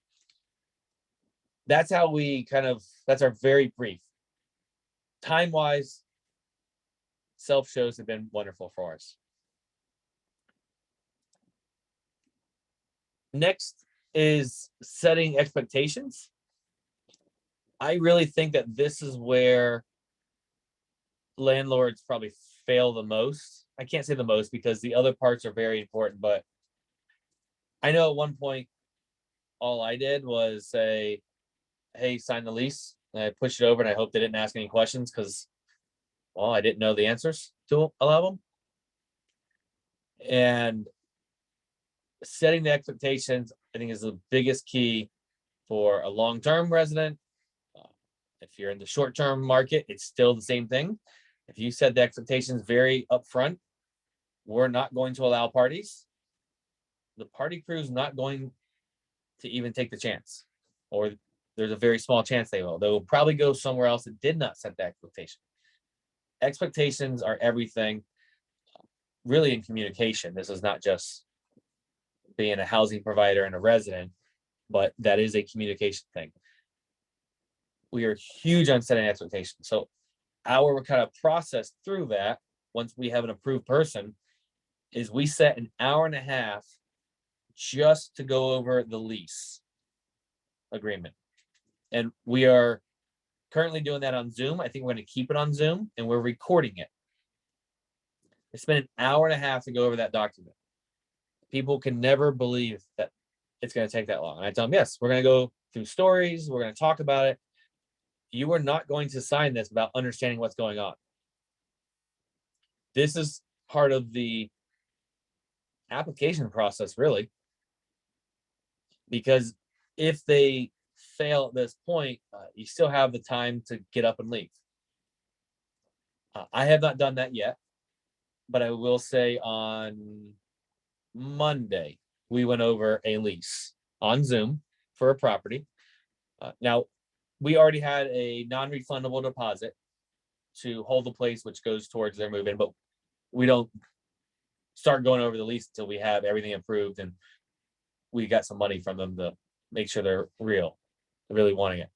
That's how that's our very brief. Time-wise, self-shows have been wonderful for us. Next is setting expectations. I really think that this is where landlords probably fail the most. I can't say the most, because the other parts are very important, but I know at one point, all I did was say, hey, sign the lease. And I pushed it over, and I hope they didn't ask any questions, because, well, I didn't know the answers to a lot of them. And setting the expectations, I think, is the biggest key for a long-term resident. If you're in the short-term market, it's still the same thing. If you set the expectations very upfront, we're not going to allow parties. The party crew is not going to even take the chance, or there's a very small chance they will. They will probably go somewhere else that did not set the expectation. Expectations are everything, really, in communication. This is not just being a housing provider and a resident, but that is a communication thing. we are huge on setting expectations. So our kind of process through that, once we have an approved person, is we set an hour and a half just to go over the lease agreement. And we are currently doing that on Zoom. I think we're going to keep it on Zoom, and we're recording it. I spent an hour and a half to go over that document. People can never believe that it's going to take that long. And I tell them, yes, we're going to go through stories. We're going to talk about it. You are not going to sign this without understanding what's going on. This is part of the application process, really, because if they fail at this point, you still have the time to get up and leave. I have not done that yet, but I will say on Monday, we went over a lease on Zoom for a property. Now, we already had a non-refundable deposit to hold the place, which goes towards their move-in, but we don't start going over the lease until we have everything approved and we got some money from them to make sure they're really wanting it.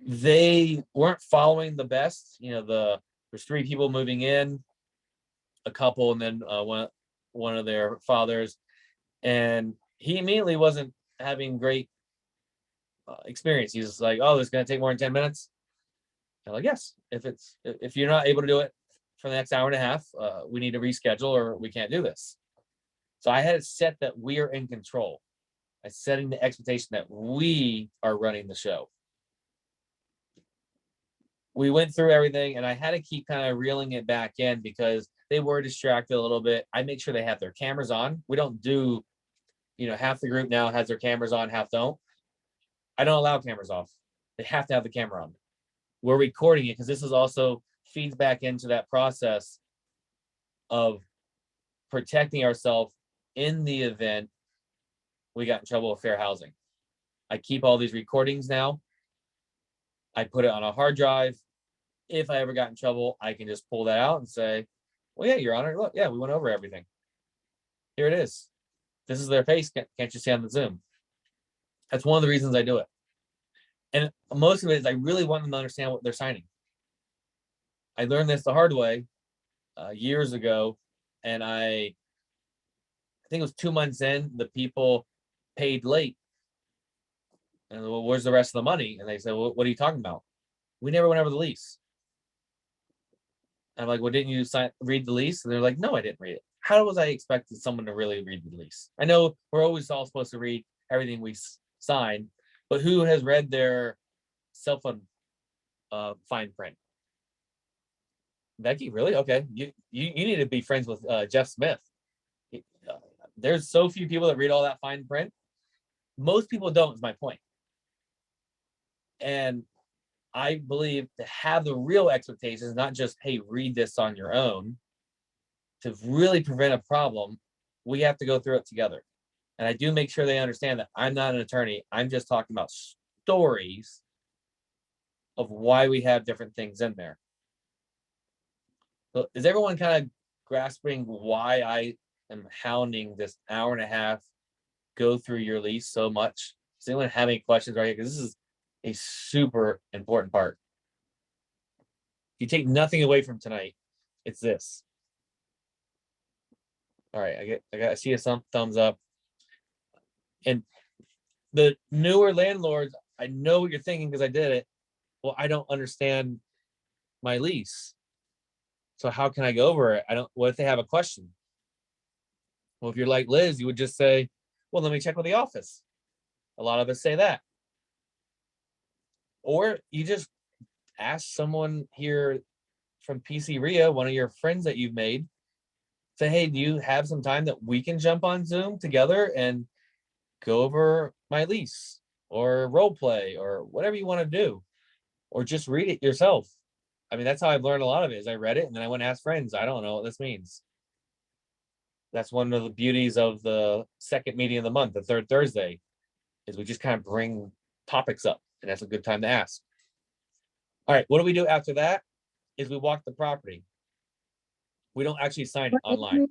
They weren't following the best. There's 3 people moving in, a couple, and then one of their fathers, and he immediately wasn't having great experience. He's just like, oh, it's going to take more than 10 minutes. I'm like, yes, if you're not able to do it for the next hour and a half, we need to reschedule or we can't do this. So I had it set that we are in control. I'm setting the expectation that we are running the show. We went through everything, and I had to keep kind of reeling it back in because they were distracted a little bit. I make sure they have their cameras on. We don't do, half the group now has their cameras on, half don't. I don't allow cameras off. They have to have the camera on. We're recording it because this is also feeds back into that process of protecting ourselves in the event we got in trouble with fair housing. I keep all these recordings now. I put it on a hard drive. If I ever got in trouble, I can just pull that out and say, well, yeah, Your Honor, look, yeah, we went over everything. Here it is. This is their face. Can't you see on the Zoom? That's one of the reasons I do it. And most of it is I really want them to understand what they're signing. I learned this the hard way years ago, and I think it was 2 months in, the people paid late. And well, where's the rest of the money? And they said, well, what are you talking about? We never went over the lease. I'm like, well, didn't you read the lease? And they're like, no, I didn't read it. How was I expecting someone to really read the lease? I know we're always all supposed to read everything we sign, but who has read their cell phone fine print? Becky, really? Okay, you need to be friends with Jeff Smith. There's so few people that read all that fine print. Most people don't, is my point. And I believe to have the real expectations, not just, hey, read this on your own, to really prevent a problem, we have to go through it together. And I do make sure they understand that I'm not an attorney. I'm just talking about stories of why we have different things in there. So is everyone kind of grasping why I am hounding this hour and a half, go through your lease so much? Does anyone have any questions right here? Because this is a super important part. If you take nothing away from tonight, it's this. All right, I see a thumbs up. And the newer landlords, I know what you're thinking because I did it. Well, I don't understand my lease. So how can I go over it? What if they have a question? Well, if you're like Liz, you would just say, well, let me check with the office. A lot of us say that. Or you just ask someone here from PCREIA, one of your friends that you've made, say, hey, do you have some time that we can jump on Zoom together and go over my lease or role play or whatever you want to do, or just read it yourself. I mean, that's how I've learned a lot of it is I read it and then I went and asked friends. I don't know what this means. That's one of the beauties of the second meeting of the month, the third Thursday, is we just kind of bring topics up, and that's a good time to ask. All right, what do we do after that? Is we walk the property. We don't actually sign it online.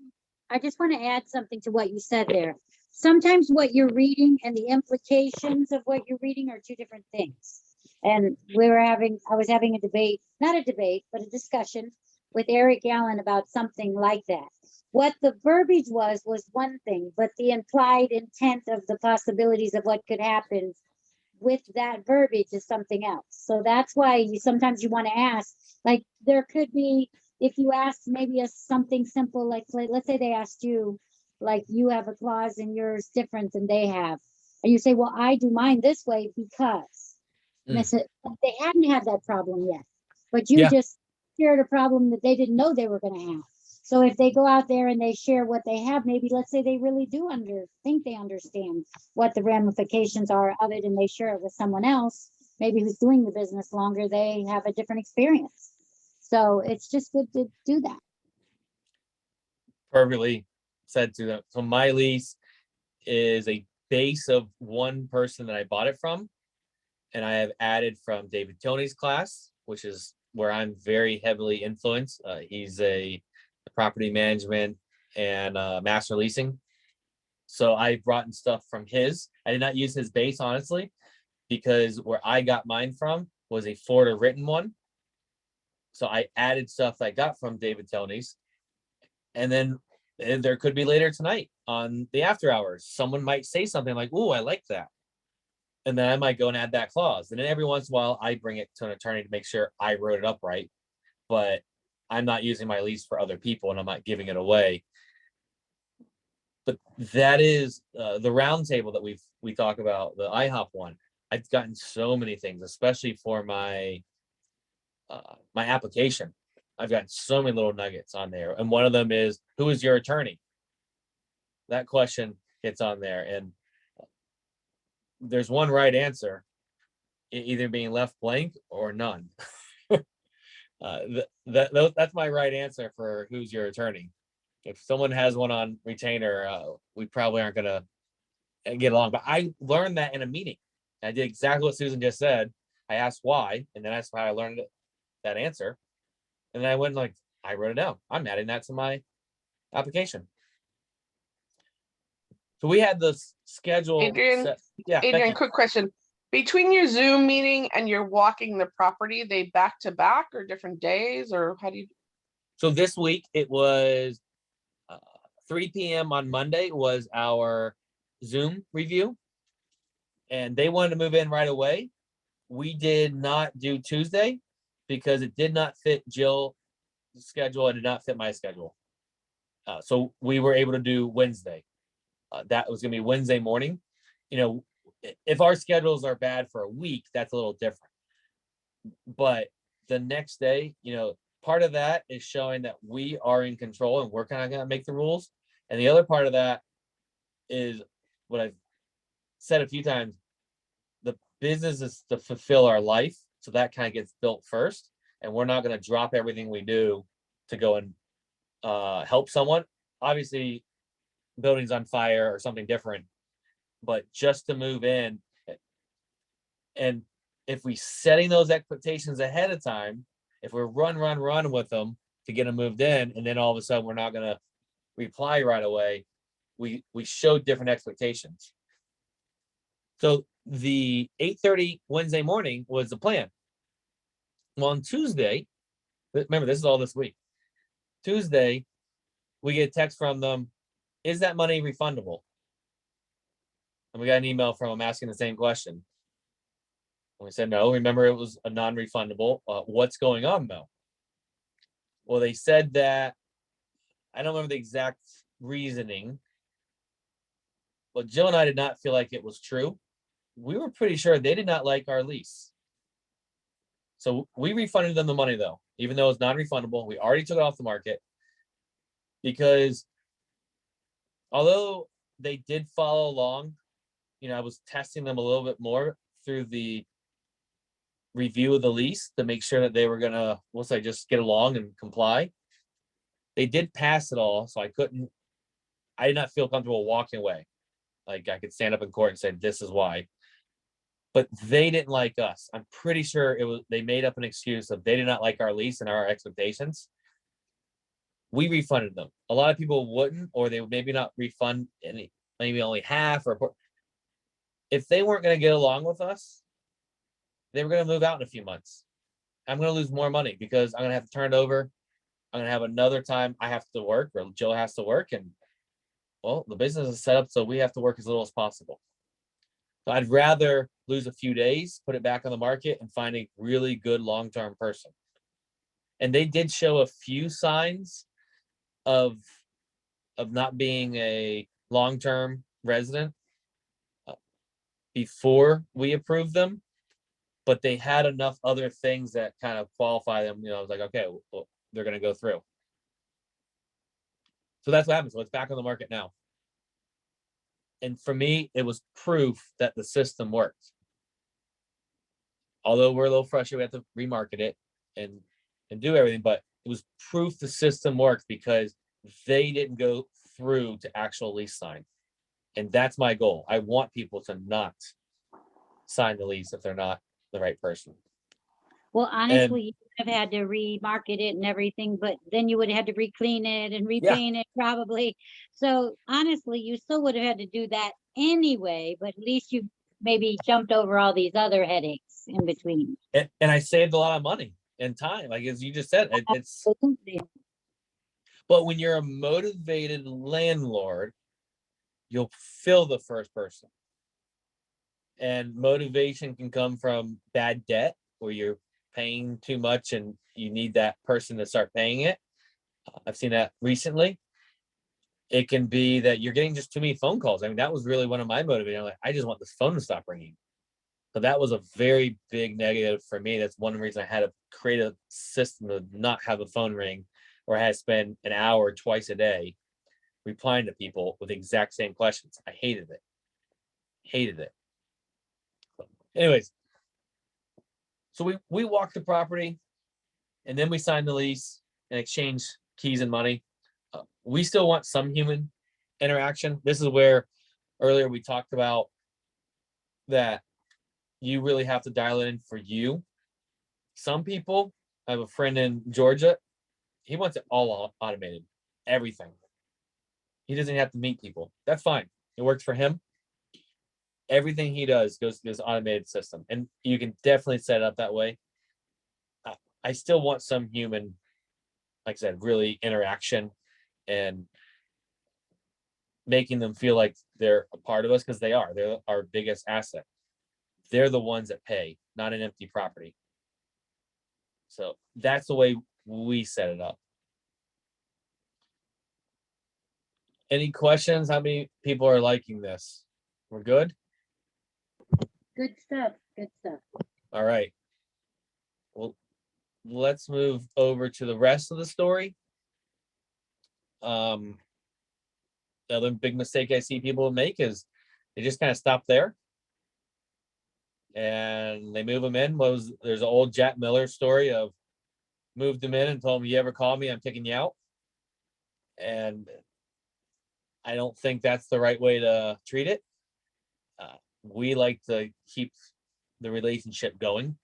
I just want to add something to what you said there. sometimes what you're reading and the implications of what you're reading are two different things. And I was having a debate, not a debate, but a discussion with Eric Allen about something like that. What the verbiage was one thing, but the implied intent of the possibilities of what could happen with that verbiage is something else. So that's why sometimes you want to ask, like, there could be, if you ask maybe something simple, like let's say they asked you, like, you have a clause and yours different than they have. And you say, well, I do mine this way because. And they said, they hadn't had that problem yet, but you
Yeah.
just shared a problem that they didn't know they were going to have. So if they go out there and they share what they have, maybe let's say they really do think they understand what the ramifications are of it, and they share it with someone else, maybe who's doing the business longer, they have a different experience. So it's just good to do that.
Perfectly said to them. So my lease is a base of one person that I bought it from. And I have added from David Tony's class, which is where I'm very heavily influenced. He's a property management and master leasing. So I brought in stuff from his. I did not use his base, honestly, because where I got mine from was a Florida written one. So I added stuff I got from David Tony's. And then there could be later tonight on the after hours, someone might say something like, "Ooh, I like that." And then I might go and add that clause. And then every once in a while, I bring it to an attorney to make sure I wrote it up right. But I'm not using my lease for other people and I'm not giving it away. But that is the round table that we talk about, the IHOP one. I've gotten so many things, especially for my my application. I've gotten so many little nuggets on there. And one of them is, who is your attorney? That question gets on there. And there's one right answer, either being left blank or none. That's my right answer for who's your attorney. If someone has one on retainer, we probably aren't going to get along. But I learned that in a meeting. I did exactly what Susan just said. I asked why, and then that's why I learned that answer. And then I went like, I wrote it down. I'm adding that to my application. So we had the schedule.
Adrian,
set. Yeah,
Adrian, quick question. Between your Zoom meeting and your walking the property, they back to back or different days, or how do you?
So this week it was 3 p.m. on Monday was our Zoom review, and they wanted to move in right away. We did not do Tuesday because it did not fit Jill's schedule. It did not fit my schedule. So we were able to do Wednesday. That was going to be Wednesday morning. You know, if our schedules are bad for a week, that's a little different. But the next day, you know, part of that is showing that we are in control and we're kind of going to make the rules. And the other part of that is what I've said a few times. The business is to fulfill our life. So that kind of gets built first. And we're not going to drop everything we do to go and help someone. Obviously, building's on fire or something different, but just to move in. And if we setting those expectations ahead of time, if we're run with them to get them moved in, and then all of a sudden we're not going to reply right away, we show different expectations. So the 8:30 Wednesday morning was the plan. Well, on Tuesday, remember, this is all this week. Tuesday, we get a text from them, is that money refundable? And we got an email from them asking the same question. And we said, no, remember it was a non-refundable. What's going on though? Well, they said that, I don't remember the exact reasoning, but Jill and I did not feel like it was true. We were pretty sure they did not like our lease. So we refunded them the money though, even though it's non-refundable. We already took it off the market because although they did follow along, you know, I was testing them a little bit more through the review of the lease to make sure that they were gonna, we'll say, just get along and comply. They did pass it all, so I did not feel comfortable walking away. Like I could stand up in court and say, this is why. But they didn't like us. I'm pretty sure they made up an excuse of they did not like our lease and our expectations. We refunded them. A lot of people wouldn't, or they would maybe not refund maybe only half or if they weren't going to get along with us, they were going to move out in a few months. I'm going to lose more money because I'm going to have to turn it over. I'm going to have another time I have to work or Jill has to work. And well, the business is set up so we have to work as little as possible. So I'd rather lose a few days, put it back on the market and find a really good long-term person. And they did show a few signs of not being a long-term resident before we approved them, but they had enough other things that kind of qualify them. I was like, okay, well, they're going to go through. So that's what happened. So it's back on the market now. And for me, it was proof that the system worked. Although we're a little frustrated, we have to remarket it and do everything, but it was proof the system worked because they didn't go through to actual lease sign. And that's my goal. I want people to not sign the lease if they're not the right person.
Well, honestly, you would have had to remarket it and everything, but then you would have had to re-clean it and repaint it probably. So honestly, you still would have had to do that anyway, but at least you maybe jumped over all these other headaches in between.
And I saved a lot of money and time. Like as you just said, it's, but when you're a motivated landlord, you'll fill the first person. And motivation can come from bad debt where you're paying too much and you need that person to start paying it. I've seen that recently. It can be that you're getting just too many phone calls. I mean, that was really one of my motivators. I'm like, I just want this phone to stop ringing. So that was a very big negative for me. That's one reason I had to create a system to not have a phone ring or I had to spend an hour twice a day replying to people with the exact same questions. I hated it. Hated it. Anyways, so we walked the property and then we signed the lease and exchanged keys and money. We still want some human interaction. This is where earlier we talked about that you really have to dial it in for you. Some people, I have a friend in Georgia, he wants it all automated, everything. He doesn't have to meet people. That's fine. It works for him. Everything he does goes through this automated system, and you can definitely set it up that way. I still want some human, like I said, really interaction and making them feel like they're a part of us because they are. They're our biggest asset. They're the ones that pay, not an empty property. So that's the way we set it up. Any questions? How many people are liking this? We're good?
Good stuff. Good stuff.
All right. Well, let's move over to the rest of the story. The other big mistake I see people make is they just kind of stop there and they move them in. There's an old Jack Miller story of moved them in and told him, you ever call me, I'm kicking you out. And I don't think that's the right way to treat it. We like to keep the relationship going.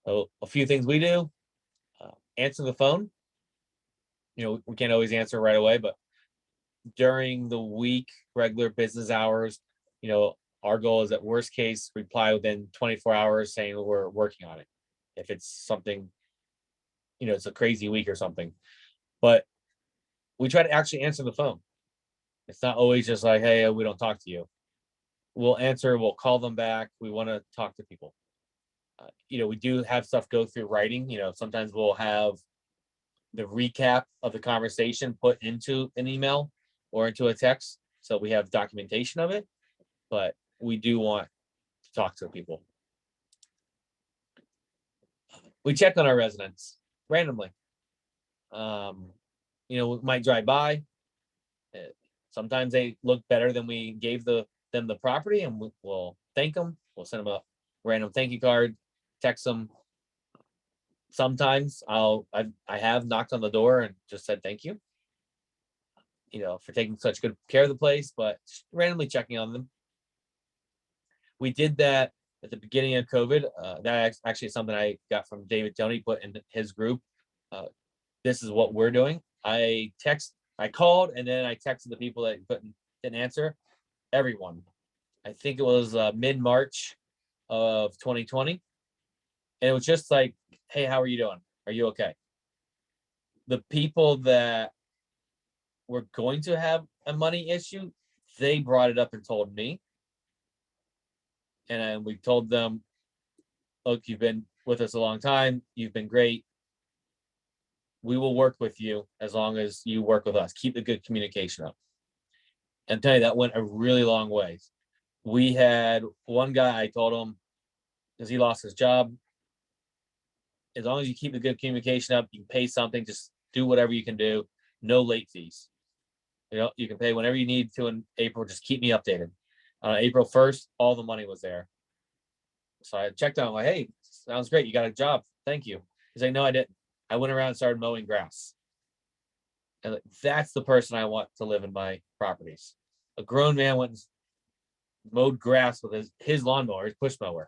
So a few things we do, answer the phone. We can't always answer right away, but during the week, regular business hours, our goal is at worst case, reply within 24 hours saying we're working on it. If it's something, it's a crazy week or something, but we try to actually answer the phone. It's not always just like, hey, we don't talk to you. We'll answer, we'll call them back. We want to talk to people. We do have stuff go through writing. Sometimes we'll have the recap of the conversation put into an email or into a text. So we have documentation of it, but we do want to talk to people. We check on our residents randomly. We might drive by. Sometimes they look better than we gave them the property, and we'll thank them. We'll send them a random thank you card, text them. Sometimes I have knocked on the door and just said thank you, for taking such good care of the place, but randomly checking on them. We did that at the beginning of COVID. That actually is something I got from David Tony, put in his group. This is what we're doing. I called and then I texted the people that put didn't answer. Everyone. I think it was mid-March of 2020. And it was just like, hey, how are you doing? Are you okay? The people that were going to have a money issue, they brought it up and told me. And we told them, look, you've been with us a long time. You've been great. We will work with you as long as you work with us. Keep the good communication up. And tell you, that went a really long way. We had one guy, I told him, because he lost his job, as long as you keep the good communication up, you can pay something, just do whatever you can do. No late fees. You know, you can pay whenever you need to in April, just keep me updated. April 1st, all the money was there. So I checked on him, like, hey, sounds great. You got a job. Thank you. He's like, no, I didn't. I went around and started mowing grass. And like, that's the person I want to live in my properties. A grown man went and mowed grass with his lawnmower, his push mower.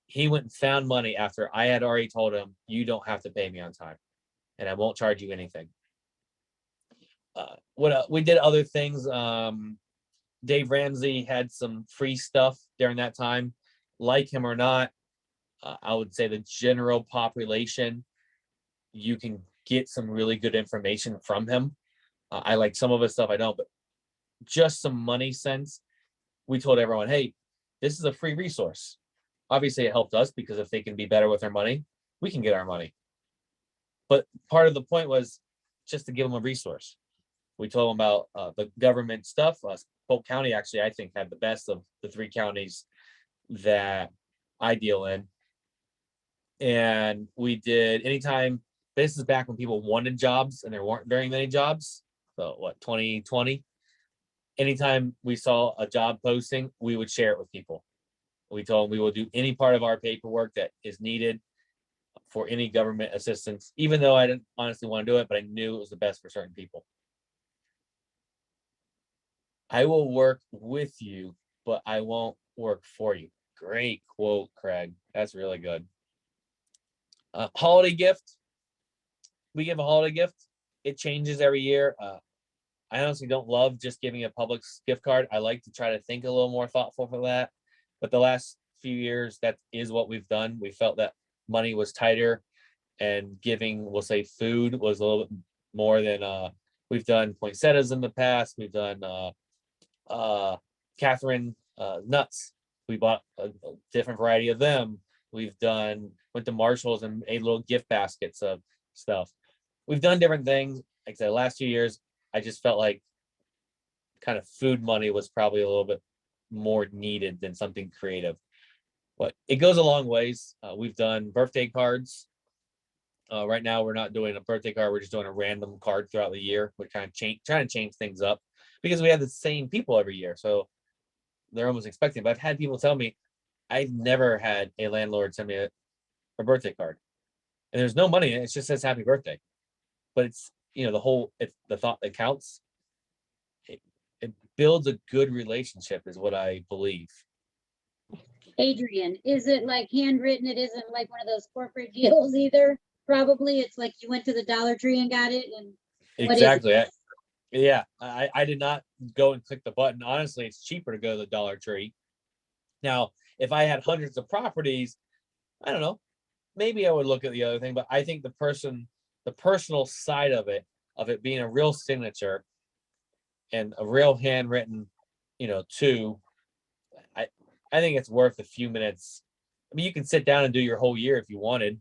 He went and found money after I had already told him, you don't have to pay me on time and I won't charge you anything. We did other things. Dave Ramsey had some free stuff during that time. Like him or not, I would say the general population, you can get some really good information from him. I like some of his stuff, I don't, but just some money sense. We told everyone, hey, this is a free resource. Obviously, it helped us because if they can be better with their money, we can get our money. But part of the point was just to give them a resource. We told them about the government stuff. Polk County, actually, I think, had the best of the 3 counties that I deal in. And we did, anytime, this is back when people wanted jobs and there weren't very many jobs. So what, 2020? Anytime we saw a job posting, we would share it with people. We told them we will do any part of our paperwork that is needed for any government assistance, even though I didn't honestly want to do it, but I knew it was the best for certain people. I will work with you, but I won't work for you. Great quote, Craig. That's really good. Holiday gift. We give a holiday gift. It changes every year. I honestly don't love just giving a Publix gift card. I like to try to think a little more thoughtful for that. But the last few years, that is what we've done. We felt that money was tighter and giving, we'll say food, was a little bit more than we've done poinsettias in the past. We've done Catherine nuts. We bought a different variety of them. We've done, went to Marshall's and made little gift baskets of stuff. We've done different things. Like I said, the last 2 years, I just felt like kind of food money was probably a little bit more needed than something creative. But it goes a long ways. We've done birthday cards. Right now, we're not doing a birthday card. We're just doing a random card throughout the year. We're kind of trying to change things up because we have the same people every year. So they're almost expecting. But I've had people tell me, I've never had a landlord send me a birthday card. And there's no money in it. It just says happy birthday. But it's, you know, it's the thought that counts. It builds a good relationship is what I believe.
Adrian, is it like handwritten? It isn't like one of those corporate deals either. Probably it's like you went to the Dollar Tree and got it. And
exactly. I did not go and click the button. Honestly, it's cheaper to go to the Dollar Tree. Now, if I had hundreds of properties, I don't know, maybe I would look at the other thing, but I think the personal side of it being a real signature and a real handwritten, too, I think it's worth a few minutes. I mean, you can sit down and do your whole year if you wanted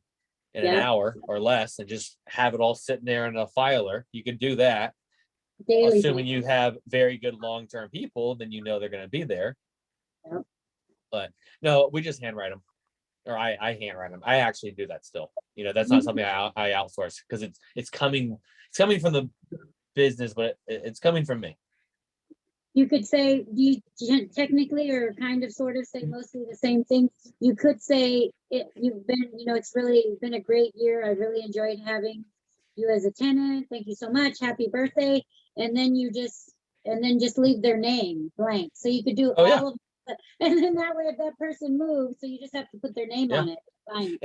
in an hour or less and just have it all sitting there in a filer. You can do that.
daily.
Assuming you have very good long-term people, then you know they're going to be there.
Yep.
But no, we just handwrite them, or I handwrite them. I actually do that still. That's not something I outsource because it's coming from the business, but it's coming from me.
You could say, you technically or kind of sort of say mostly the same thing. You could say you've been, it's really been a great year. I really enjoyed having you as a tenant. Thank you so much. Happy birthday. And then just leave their name blank. So you could do all of it. And then that way if that person moves, so you just have to put their name on it. Fine.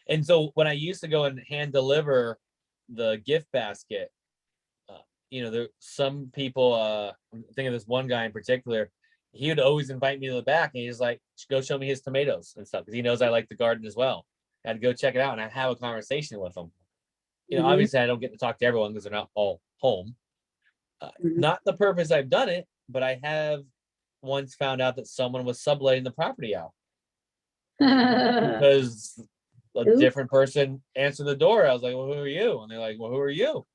And so when I used to go and hand deliver the gift basket, some people, I'm thinking of this one guy in particular, he would always invite me to the back and he's like, go show me his tomatoes and stuff. Cause he knows I like the garden as well. I'd go check it out and I'd have a conversation with him.
Mhm.
Obviously I don't get to talk to everyone because they're not all home.
Mhm.
Not the purpose I've done it, but I have once found out that someone was subletting the property out because a
Oops.
different person answered the door. I was like, well, who are you? And they're like, well, who are you?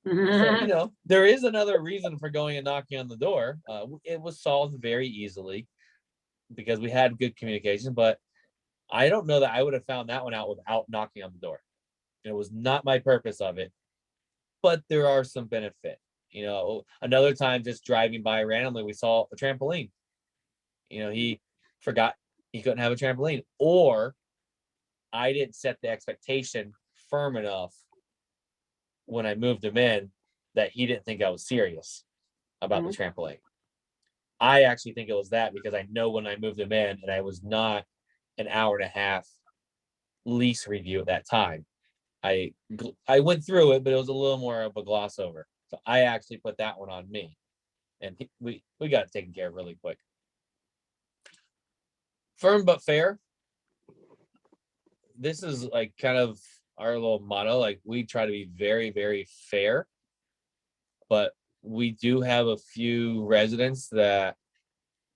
So, there is another reason for going and knocking on the door. It was solved very easily because we had good communication, but I don't know that I would have found that one out without knocking on the door. It was not my purpose of it, but there are some benefit. Another time just driving by randomly, we saw a trampoline. He forgot he couldn't have a trampoline, or I didn't set the expectation firm enough when I moved him in that he didn't think I was serious about the trampoline. I actually think it was that because I know when I moved him in and I was not an hour and a half lease review at that time. I went through it, but it was a little more of a gloss over. So I actually put that one on me, and we got it taken care of really quick. Firm but fair. This is like kind of our little motto. Like we try to be very, very fair, but we do have a few residents that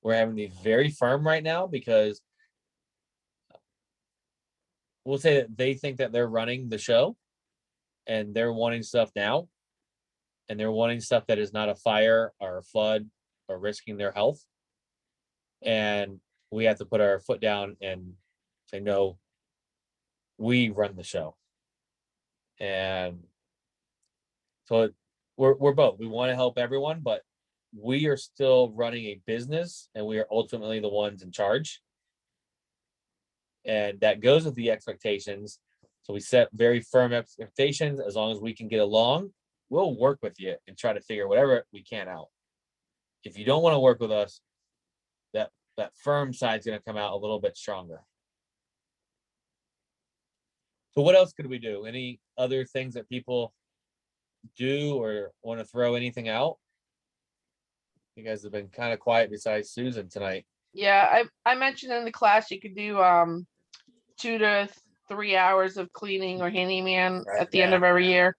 we're having to be very firm right now because we'll say that they think that they're running the show and they're wanting stuff now, and they're wanting stuff that is not a fire or a flood or risking their health. And we have to put our foot down and say, no, we run the show. And so we're both. We want to help everyone, but we are still running a business and we are ultimately the ones in charge. And that goes with the expectations. So we set very firm expectations. As long as we can get along, we'll work with you and try to figure whatever we can out. If you don't want to work with us, that firm side is going to come out a little bit stronger. So what else could we do? Any other things that people do or want to throw anything out? You guys have been kind of quiet besides Susan tonight.
Yeah, I mentioned in the class you could do 2 to 3 hours of cleaning or handyman at the end of every year.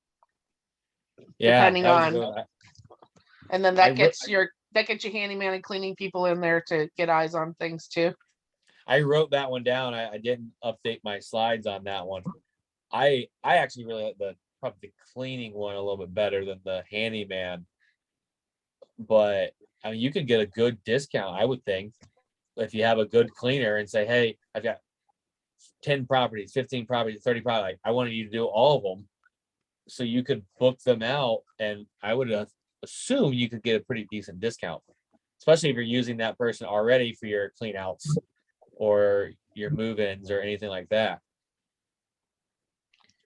Yeah,
Depending on, and then that gets your handyman and cleaning people in there to get eyes on things too.
I wrote that one down. I didn't update my slides on that one. I actually really like probably the cleaning one a little bit better than the handyman. But I mean, you could get a good discount, I would think, if you have a good cleaner and say, hey, I've got 10 properties, 15 properties, 30 properties. I wanted you to do all of them. So you could book them out, and I would assume you could get a pretty decent discount, especially if you're using that person already for your clean outs or your move-ins or anything like that.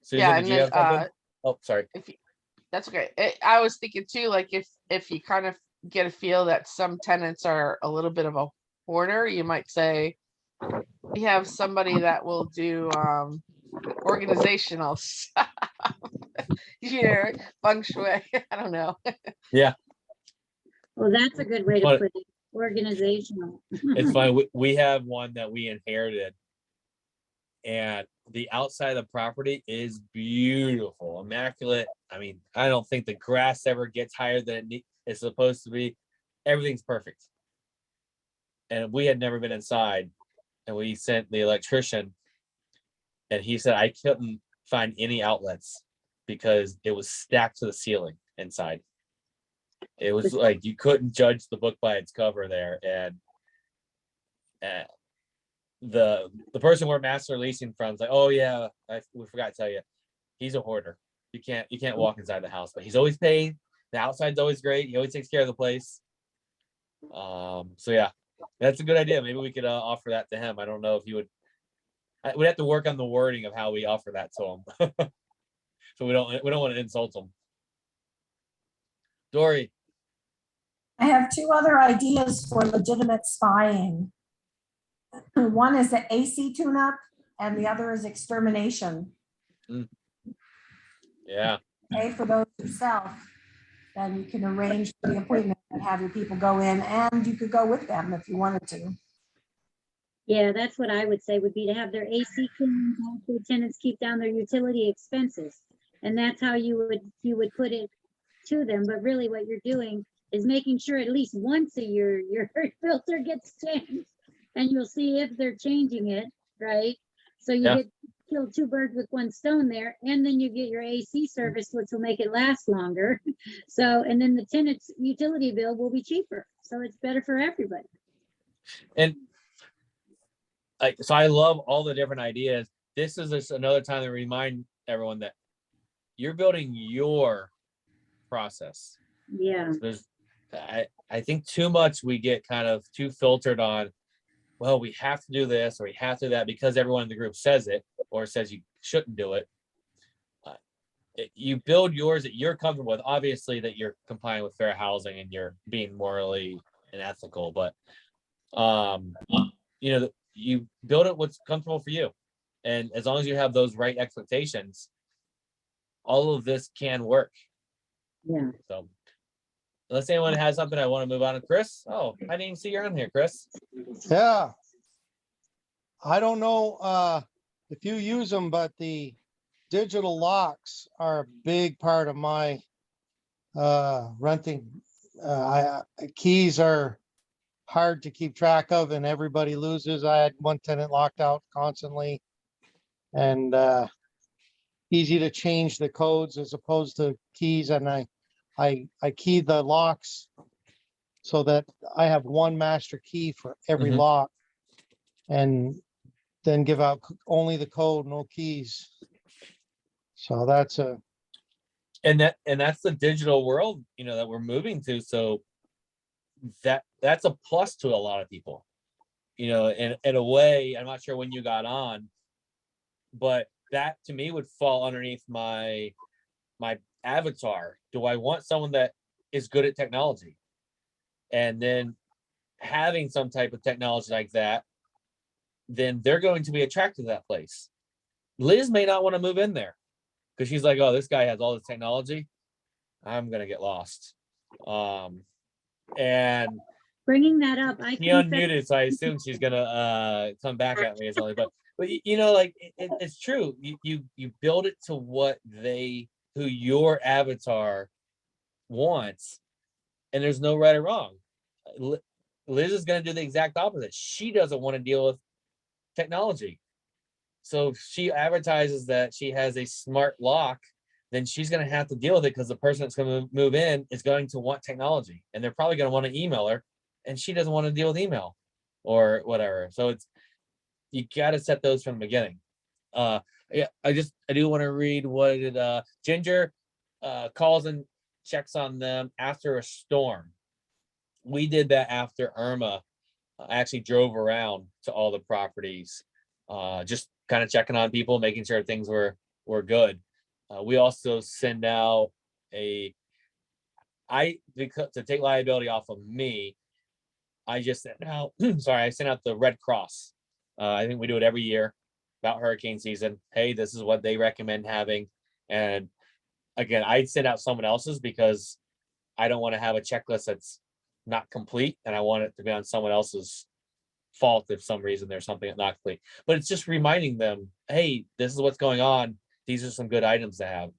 Susan,
Yeah,
did
and
you
then
have something? Oh, sorry.
That's okay. I was thinking too, like if you kind of get a feel that some tenants are a little bit of a hoarder, you might say we have somebody that will do organizational stuff. Yeah, feng shui. I don't know.
Yeah.
Well, that's a good way to
But
put it. Organizational.
it's fine. We have one that we inherited, and the outside of the property is beautiful, immaculate. I mean, I don't think the grass ever gets higher than it's supposed to be. Everything's perfect. And we had never been inside, and we sent the electrician, and he said I couldn't find any outlets because it was stacked to the ceiling inside. It was like you couldn't judge the book by its cover there. And the person we're master leasing from is like, oh yeah, we forgot to tell you, he's a hoarder. You can't walk inside the house, but he's always paid. The outside's always great. He always takes care of the place. So yeah, that's a good idea. Maybe we could offer that to him. I don't know if he would. We'd have to work on the wording of how we offer that to him. So we don't want to insult him. Dory.
I have two other ideas for legitimate spying. One is the AC tune-up and the other is extermination.
Yeah.
Okay, for those who sell. then you can arrange for the appointment and have your people go in, and you could go with them if you wanted to.
Yeah, that's what I would say would be to have their AC cleaned, help their tenants keep down their utility expenses. And that's how you would put it to them. But really what you're doing is making sure at least once a year your filter gets changed, and you'll see if they're changing it, right? So you
Yeah.
get killed two birds with one stone there, and then you get your AC service, which will make it last longer. So, and then the tenant's utility bill will be cheaper. So it's better for everybody.
And so I love all the different ideas. This is just another time to remind everyone that you're building your process.
Yeah.
There's, I think too much we get kind of too filtered on, well, we have to do this or we have to do that because everyone in the group says it or says you shouldn't do it. You build yours that you're comfortable with, obviously that you're complying with fair housing and you're being morally and ethical, but you know, you build it what's comfortable for you. And as long as you have those right expectations, all of this can work.
Yeah.
So unless anyone has something, I want to move on to Chris. Oh, I didn't even see you're on here, Chris.
Yeah. I don't know if you use them, but the digital locks are a big part of my renting. Keys are hard to keep track of and everybody loses. I had one tenant locked out constantly, and easy to change the codes as opposed to keys. And I key the locks so that I have one master key for every
Mhm.
lock, and then give out only the code, no keys. So that's
And that's the digital world, you know, that we're moving to. So that's a plus to a lot of people, you know, in a way. I'm not sure when you got on, but that to me would fall underneath my avatar. Do I want someone that is good at technology? And then having some type of technology like that, then they're going to be attracted to that place. Liz may not want to move in there because she's like, oh, this guy has all this technology. I'm gonna get lost. And
Bringing that up, I
he
confess,
unmuted, so I assume she's gonna come back at me or something. But you know, like it's true. You build it to what who your avatar wants, and there's no right or wrong. Liz is gonna do the exact opposite. She doesn't want to deal with technology. So if she advertises that she has a smart lock, then she's going to have to deal with it because the person that's going to move in is going to want technology, and they're probably going to want to email her, and she doesn't want to deal with email or whatever. So you got to set those from the beginning. Yeah, I do want to read what did Ginger calls and checks on them after a storm. We did that after Irma. I actually drove around to all the properties, just kind of checking on people, making sure things were good. We also send out because to take liability off of me, I just sent out, I sent out the Red Cross. I think we do it every year about hurricane season. Hey, this is what they recommend having. And again, I send out someone else's because I don't want to have a checklist that's not complete, and I want it to be on someone else's fault if some reason there's something that's not complete. But it's just reminding them, hey, this is what's going on. These are some good items to have.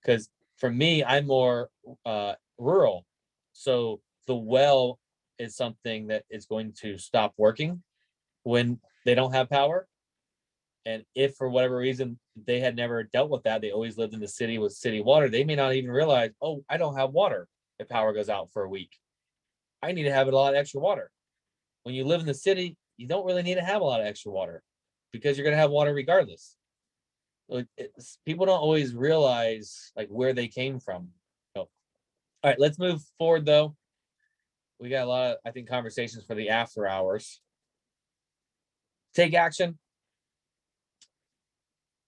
Because for me, I'm more rural. So the well is something that is going to stop working when they don't have power. And if for whatever reason they had never dealt with that, they always lived in the city with city water, they may not even realize, oh, I don't have water if power goes out for a week. I need to have a lot of extra water. When you live in the city, you don't really need to have a lot of extra water because you're going to have water regardless. People don't always realize like where they came from. So, all right, let's move forward though. We got a lot of, I think, conversations for the after hours. Take action.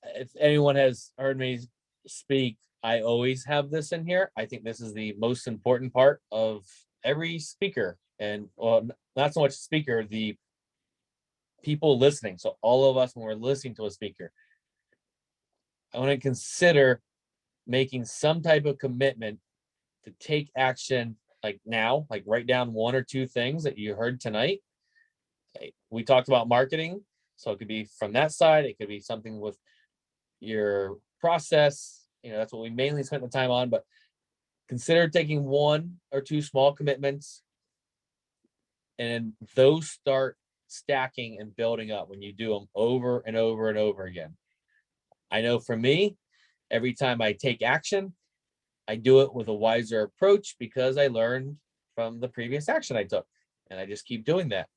If anyone has heard me speak, I always have this in here. I think this is the most important part of every speaker, and well, not so much speaker, the people listening. So all of us, when we're listening to a speaker, I want to consider making some type of commitment to take action like now, like write down 1 or 2 things that you heard tonight. Okay, we talked about marketing, so it could be from that side. It could be something with your process. That's what we mainly spent the time on, but consider taking 1 or 2 small commitments, and those start stacking and building up when you do them over and over and over again. I know for me, every time I take action, I do it with a wiser approach because I learned from the previous action I took, and I just keep doing that.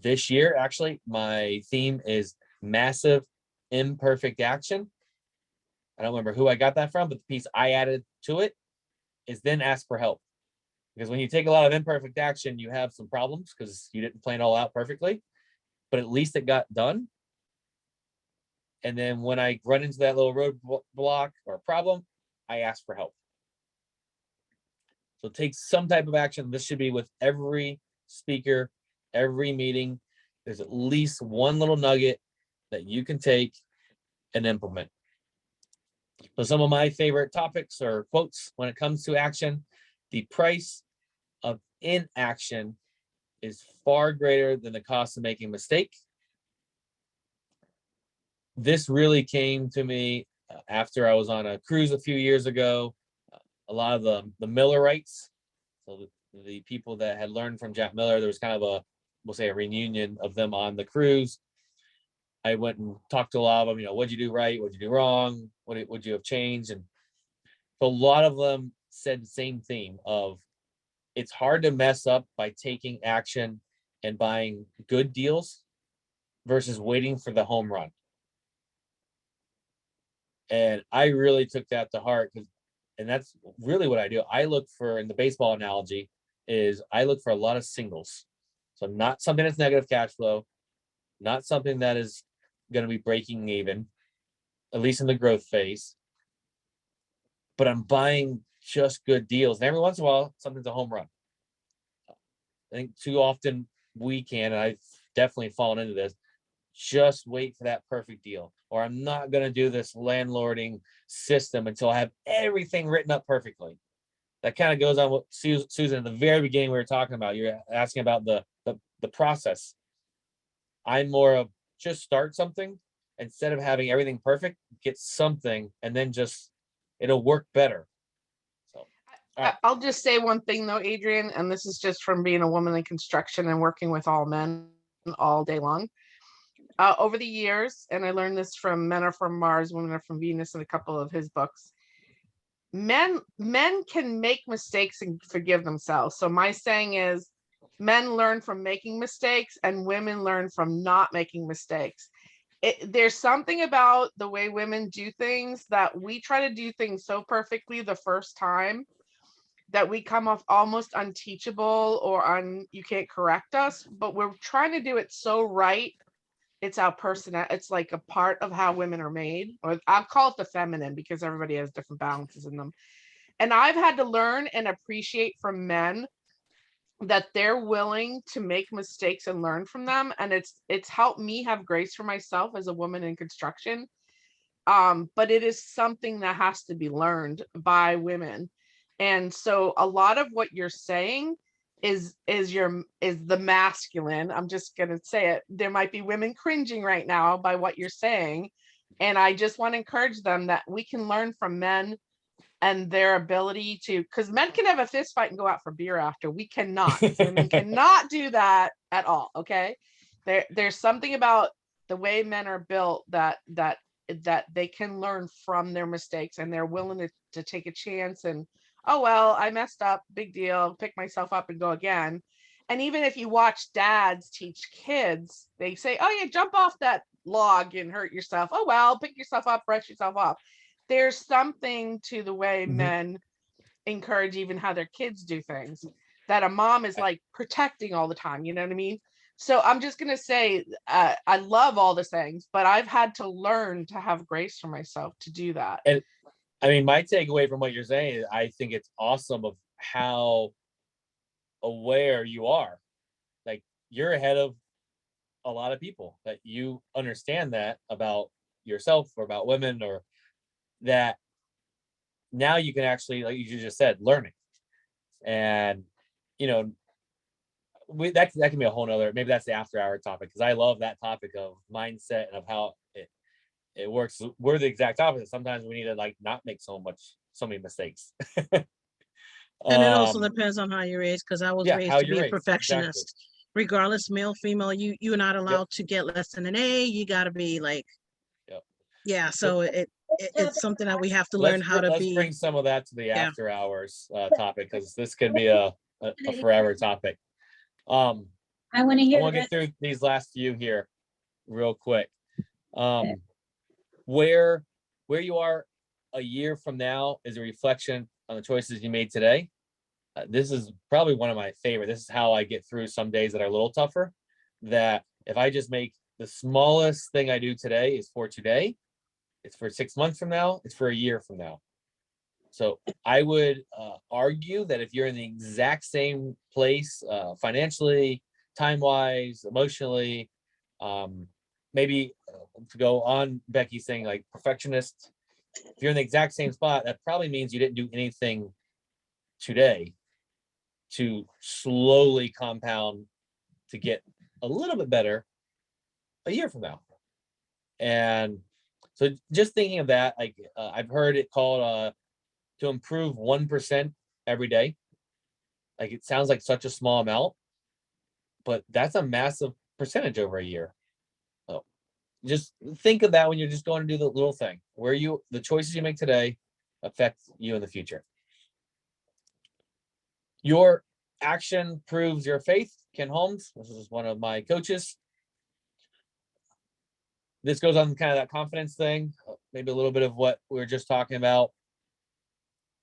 This year, actually, my theme is massive imperfect action. I don't remember who I got that from, but the piece I added to it is then ask for help. Because when you take a lot of imperfect action, you have some problems because you didn't plan it all out perfectly, but at least it got done. And then when I run into that little roadblock or problem, I ask for help. So take some type of action. This should be with every speaker, every meeting. There's at least one little nugget that you can take and implement. So some of my favorite topics or quotes when it comes to action: the price of inaction is far greater than the cost of making a mistake. This really came to me after I was on a cruise a few years ago. A lot of the Millerites, so the people that had learned from Jack Miller, there was kind of we'll say a reunion of them on the cruise. I went and talked to a lot of them, what'd you do right? What'd you do wrong? What would you have changed? And so a lot of them said the same theme of it's hard to mess up by taking action and buying good deals versus waiting for the home run. And I really took that to heart, and that's really what I do. I look for, in the baseball analogy, is I look for a lot of singles. So not something that's negative cash flow, not something that is going to be breaking even, at least in the growth phase. But I'm buying just good deals. And every once in a while, something's a home run. I think too often we can, and I've definitely fallen into this, just wait for that perfect deal. Or I'm not going to do this landlording system until I have everything written up perfectly. That kind of goes on what Susan, in the very beginning we were talking about. You're asking about the process. I'm more of just start something instead of having everything perfect, get something, and then just it'll work better. So
I'll just say one thing though, Adrian, and this is just from being a woman in construction and working with all men all day long. Over the years, and I learned this from Men Are From Mars, Women Are From Venus, and a couple of his books. Men can make mistakes and forgive themselves. So my saying is, men learn from making mistakes and women learn from not making mistakes. There's something about the way women do things that we try to do things so perfectly the first time that we come off almost unteachable or you can't correct us, but we're trying to do it so right. It's our personality. It's like a part of how women are made, or I'll call it the feminine because everybody has different balances in them. And I've had to learn and appreciate from men that they're willing to make mistakes and learn from them. And it's helped me have grace for myself as a woman in construction. But it is something that has to be learned by women. And so a lot of what you're saying is the masculine. I'm just gonna say it. There might be women cringing right now by what you're saying. And I just want to encourage them that we can learn from men and their ability to, because men can have a fist fight and go out for beer after. We cannot. Women cannot do that at all. Okay. There's something about the way men are built that they can learn from their mistakes, and they're willing to take a chance and, oh, well, I messed up, big deal, pick myself up and go again. And even if you watch dads teach kids, they say, oh yeah, jump off that log and hurt yourself. Oh, well, pick yourself up, brush yourself off. There's something to the way men encourage even how their kids do things, that a mom is like protecting all the time. You know what I mean? So I'm just going to say, I love all the things, but I've had to learn to have grace for myself to do that.
And I mean, my takeaway from what you're saying is I think it's awesome of how aware you are. Like, you're ahead of a lot of people, that you understand that about yourself or about women, or that now you can actually, like you just said, learning. And, you know, that can be a whole nother, maybe that's the after hour topic, because I love that topic of mindset and of how it works. We're the exact opposite. Sometimes we need to like not make so many mistakes.
And it also depends on how you're raised, because I was
Yeah,
raised
how
to
you're
be a
raised,
perfectionist. Regardless, male, female, you're not allowed to get less than an A. You got to be like,
Yep.
yeah. So it's something that we have to learn how to
let's
be.
bring some of that to the
Yeah.
after hours topic, because this could be a forever topic.
I want to
I
hear
want
the
to get
rest.
through these last few here real quick. Where you are a year from now is a reflection on the choices you made today. This is probably one of my favorite. This is how I get through some days that are a little tougher. That if I just make the smallest thing I do today is for today, it's for 6 months from now, it's for a year from now. So I would argue that if you're in the exact same place financially, time-wise, emotionally, maybe to go on Becky's saying like perfectionist, if you're in the exact same spot, that probably means you didn't do anything today to slowly compound to get a little bit better a year from now. And so just thinking of that, like I've heard it called to improve 1% every day. Like it sounds like such a small amount, but that's a massive percentage over a year. So just think of that when you're just going to do the little thing where the choices you make today affect you in the future. Your action proves your faith. Ken Holmes, this is one of my coaches. This goes on kind of that confidence thing, maybe a little bit of what we were just talking about.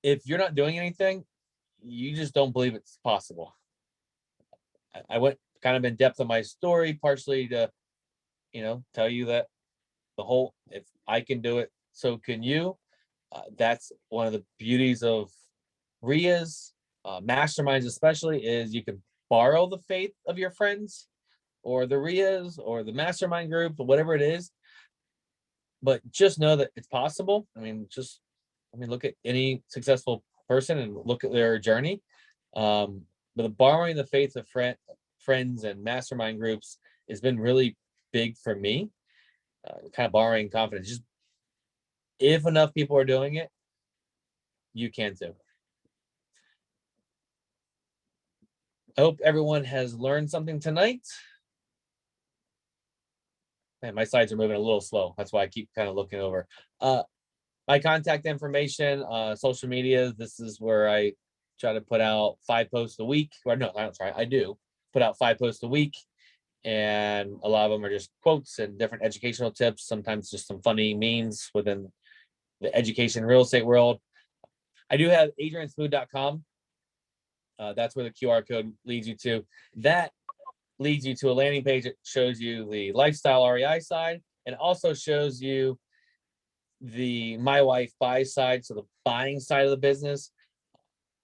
If you're not doing anything, you just don't believe it's possible. I went kind of in depth on my story, partially to, tell you that if I can do it, so can you. That's one of the beauties of REIAs, masterminds especially, is you can borrow the faith of your friends or the REIAs or the mastermind group or whatever it is. But just know that it's possible. Look at any successful person and look at their journey. But the borrowing the faith of friends and mastermind groups has been really big for me. Kind of borrowing confidence. Just if enough people are doing it, you can too. I hope everyone has learned something tonight. Man, my slides are moving a little slow. That's why I keep kind of looking over. My contact information, social media. This is where I try to put out 5 posts a week. Or no, I'm sorry, I do put out 5 posts a week, and a lot of them are just quotes and different educational tips. Sometimes just some funny memes within the education real estate world. I do have adriansmude.com. That's where the QR code leads you to. That leads you to a landing page that shows you the lifestyle REI side, and also shows you the my wife buy side, so the buying side of the business.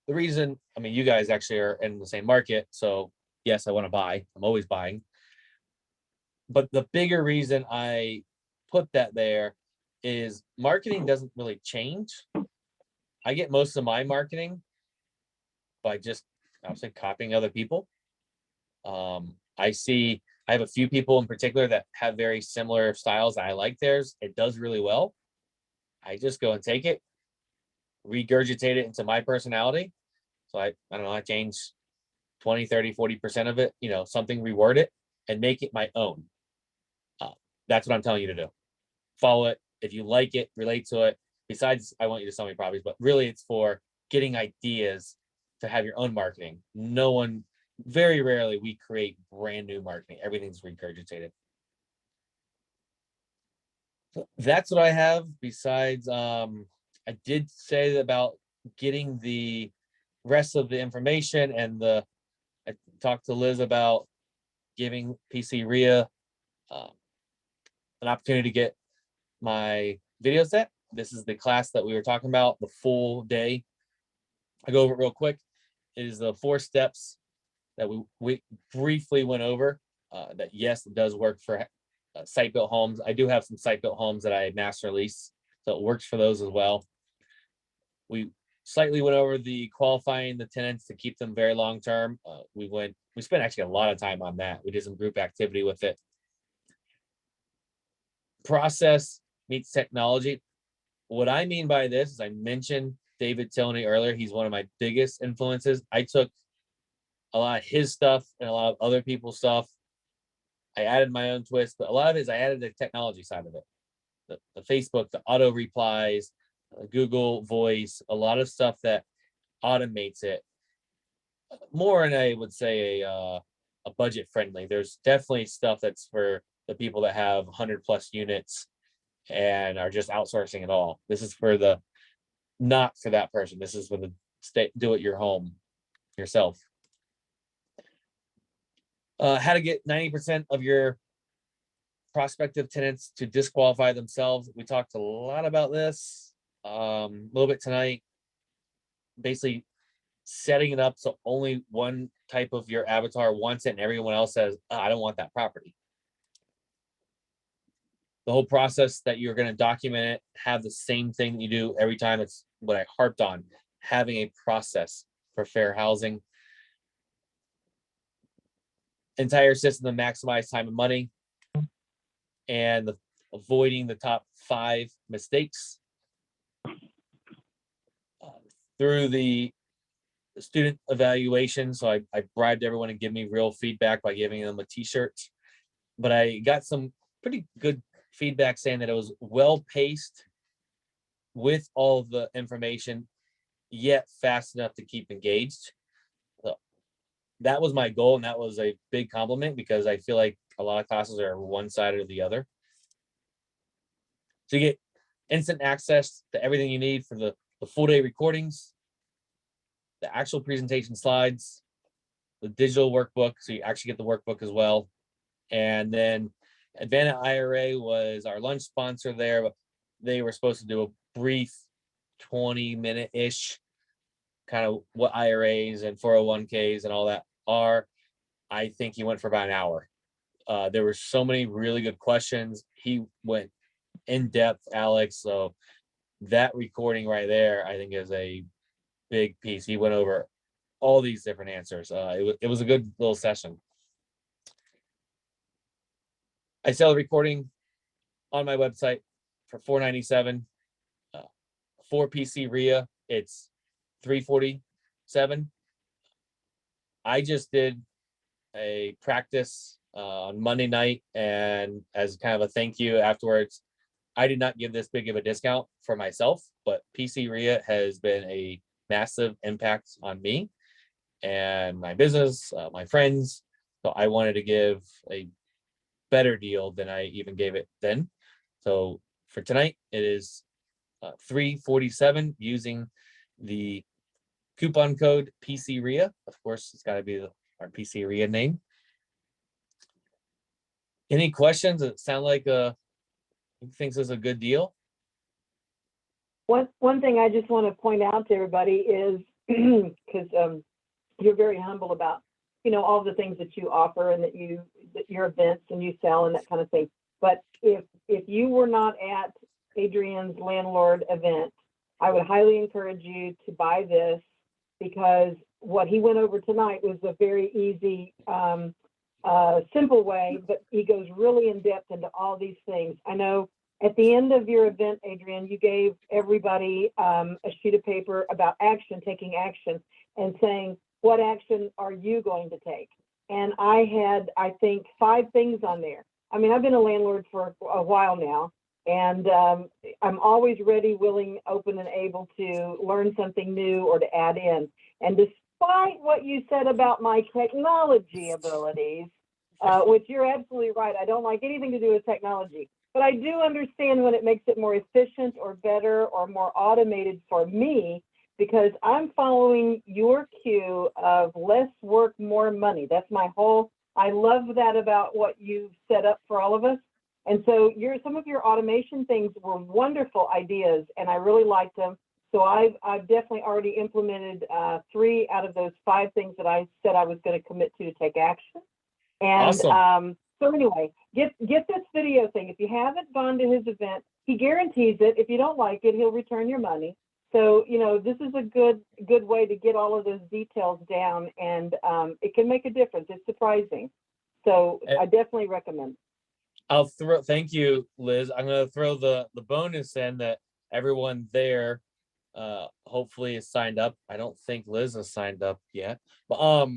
The reason, you guys actually are in the same market, so yes, I want to buy. I'm always buying. But the bigger reason I put that there is marketing doesn't really change. I get most of my marketing by just, obviously, copying other people. I have a few people in particular that have very similar styles. I like theirs. It does really well. I just go and take it, regurgitate it into my personality. So I don't know, I change 20, 30, 40% of it, something, reword it and make it my own. That's what I'm telling you to do. Follow it. If you like it, relate to it. Besides, I want you to sell me properties, but really it's for getting ideas to have your own marketing. Very rarely we create brand new marketing. Everything's regurgitated. So that's what I have. Besides, I did say about getting the rest of the information, and I talked to Liz about giving PCREIA an opportunity to get my video set. This is the class that we were talking about, the full day. I go over it real quick. It is the 4 steps that we briefly went over. That yes, it does work for site-built homes. I do have some site-built homes that I master lease, so it works for those as well. We slightly went over the qualifying the tenants to keep them very long term. We spent actually a lot of time on that. We did some group activity with it. Process meets technology. What I mean by this is I mentioned David Tilney earlier. He's one of my biggest influences. I took a lot of his stuff and a lot of other people's stuff. I added my own twist, but a lot of it is I added the technology side of it. The Facebook, the auto replies, Google Voice, a lot of stuff that automates it more. And I would say a budget friendly. There's definitely stuff that's for the people that have 100+ units and are just outsourcing it all. This is for the not for that person. This is for the do it your home yourself. How to get 90% of your prospective tenants to disqualify themselves. We talked a lot about this a little bit tonight. Basically setting it up so only one type of your avatar wants it and everyone else says, oh, I don't want that property. The whole process that you're going to document it, have the same thing that you do every time. It's what I harped on, having a process for fair housing. Entire system to maximize time and money, and avoiding the top 5 mistakes. Through the student evaluation, so I bribed everyone to give me real feedback by giving them a t-shirt, but I got some pretty good feedback saying that it was well paced with all of the information, yet fast enough to keep engaged. So that was my goal, and that was a big compliment because I feel like a lot of classes are one side or the other. So you get instant access to everything you need for the full day recordings, the actual presentation slides, the digital workbook, so you actually get the workbook as well. And then Advantage IRA was our lunch sponsor there, but they were supposed to do a brief 20-minute-ish kind of what IRAs and 401ks and all that are. I think he went for about an hour. There were so many really good questions. He went in depth, Alex. So that recording right there, I think, is a big piece. He went over all these different answers. It was a good little session. I sell the recording on my website for $497. For PCREIA, it's $347. I just did a practice on Monday night, and as kind of a thank you afterwards, I did not give this big of a discount for myself, but PCREIA has been a massive impact on me and my business, my friends. So I wanted to give a better deal than I even gave it then. So for tonight, it is $347 using the coupon code PCREIA. Of course, it's got to be our PCREIA name. Any questions? Does it sound like he thinks is a good deal?
One thing I just want to point out to everybody is because you're very humble about, all the things that you offer and that your events and you sell and that kind of thing. But if you were not at Adrian's landlord event, I would highly encourage you to buy this, because what he went over tonight was a very easy, simple way, but he goes really in depth into all these things. I know at the end of your event, Adrian, you gave everybody a sheet of paper about taking action, and saying, what action are you going to take? And I had, I think, 5 things on there. I mean, I've been a landlord for a while now, and I'm always ready, willing, open, and able to learn something new or to add in. And despite what you said about my technology abilities, which you're absolutely right, I don't like anything to do with technology, but I do understand when it makes it more efficient or better or more automated for me, because I'm following your cue of less work, more money. That's my whole, I love that about what you've set up for all of us. And so some of your automation things were wonderful ideas, and I really liked them. So I've definitely already implemented 3 out of those 5 things that I said I was going to commit to take action. And
Awesome.
So anyway, get this video thing. If you haven't gone to his event, he guarantees it. If you don't like it, he'll return your money. So, this is a good way to get all of those details down, and it can make a difference. It's surprising. So I definitely recommend.
Thank you, Liz. I'm gonna throw the bonus in that everyone there hopefully is signed up. I don't think Liz is signed up yet, but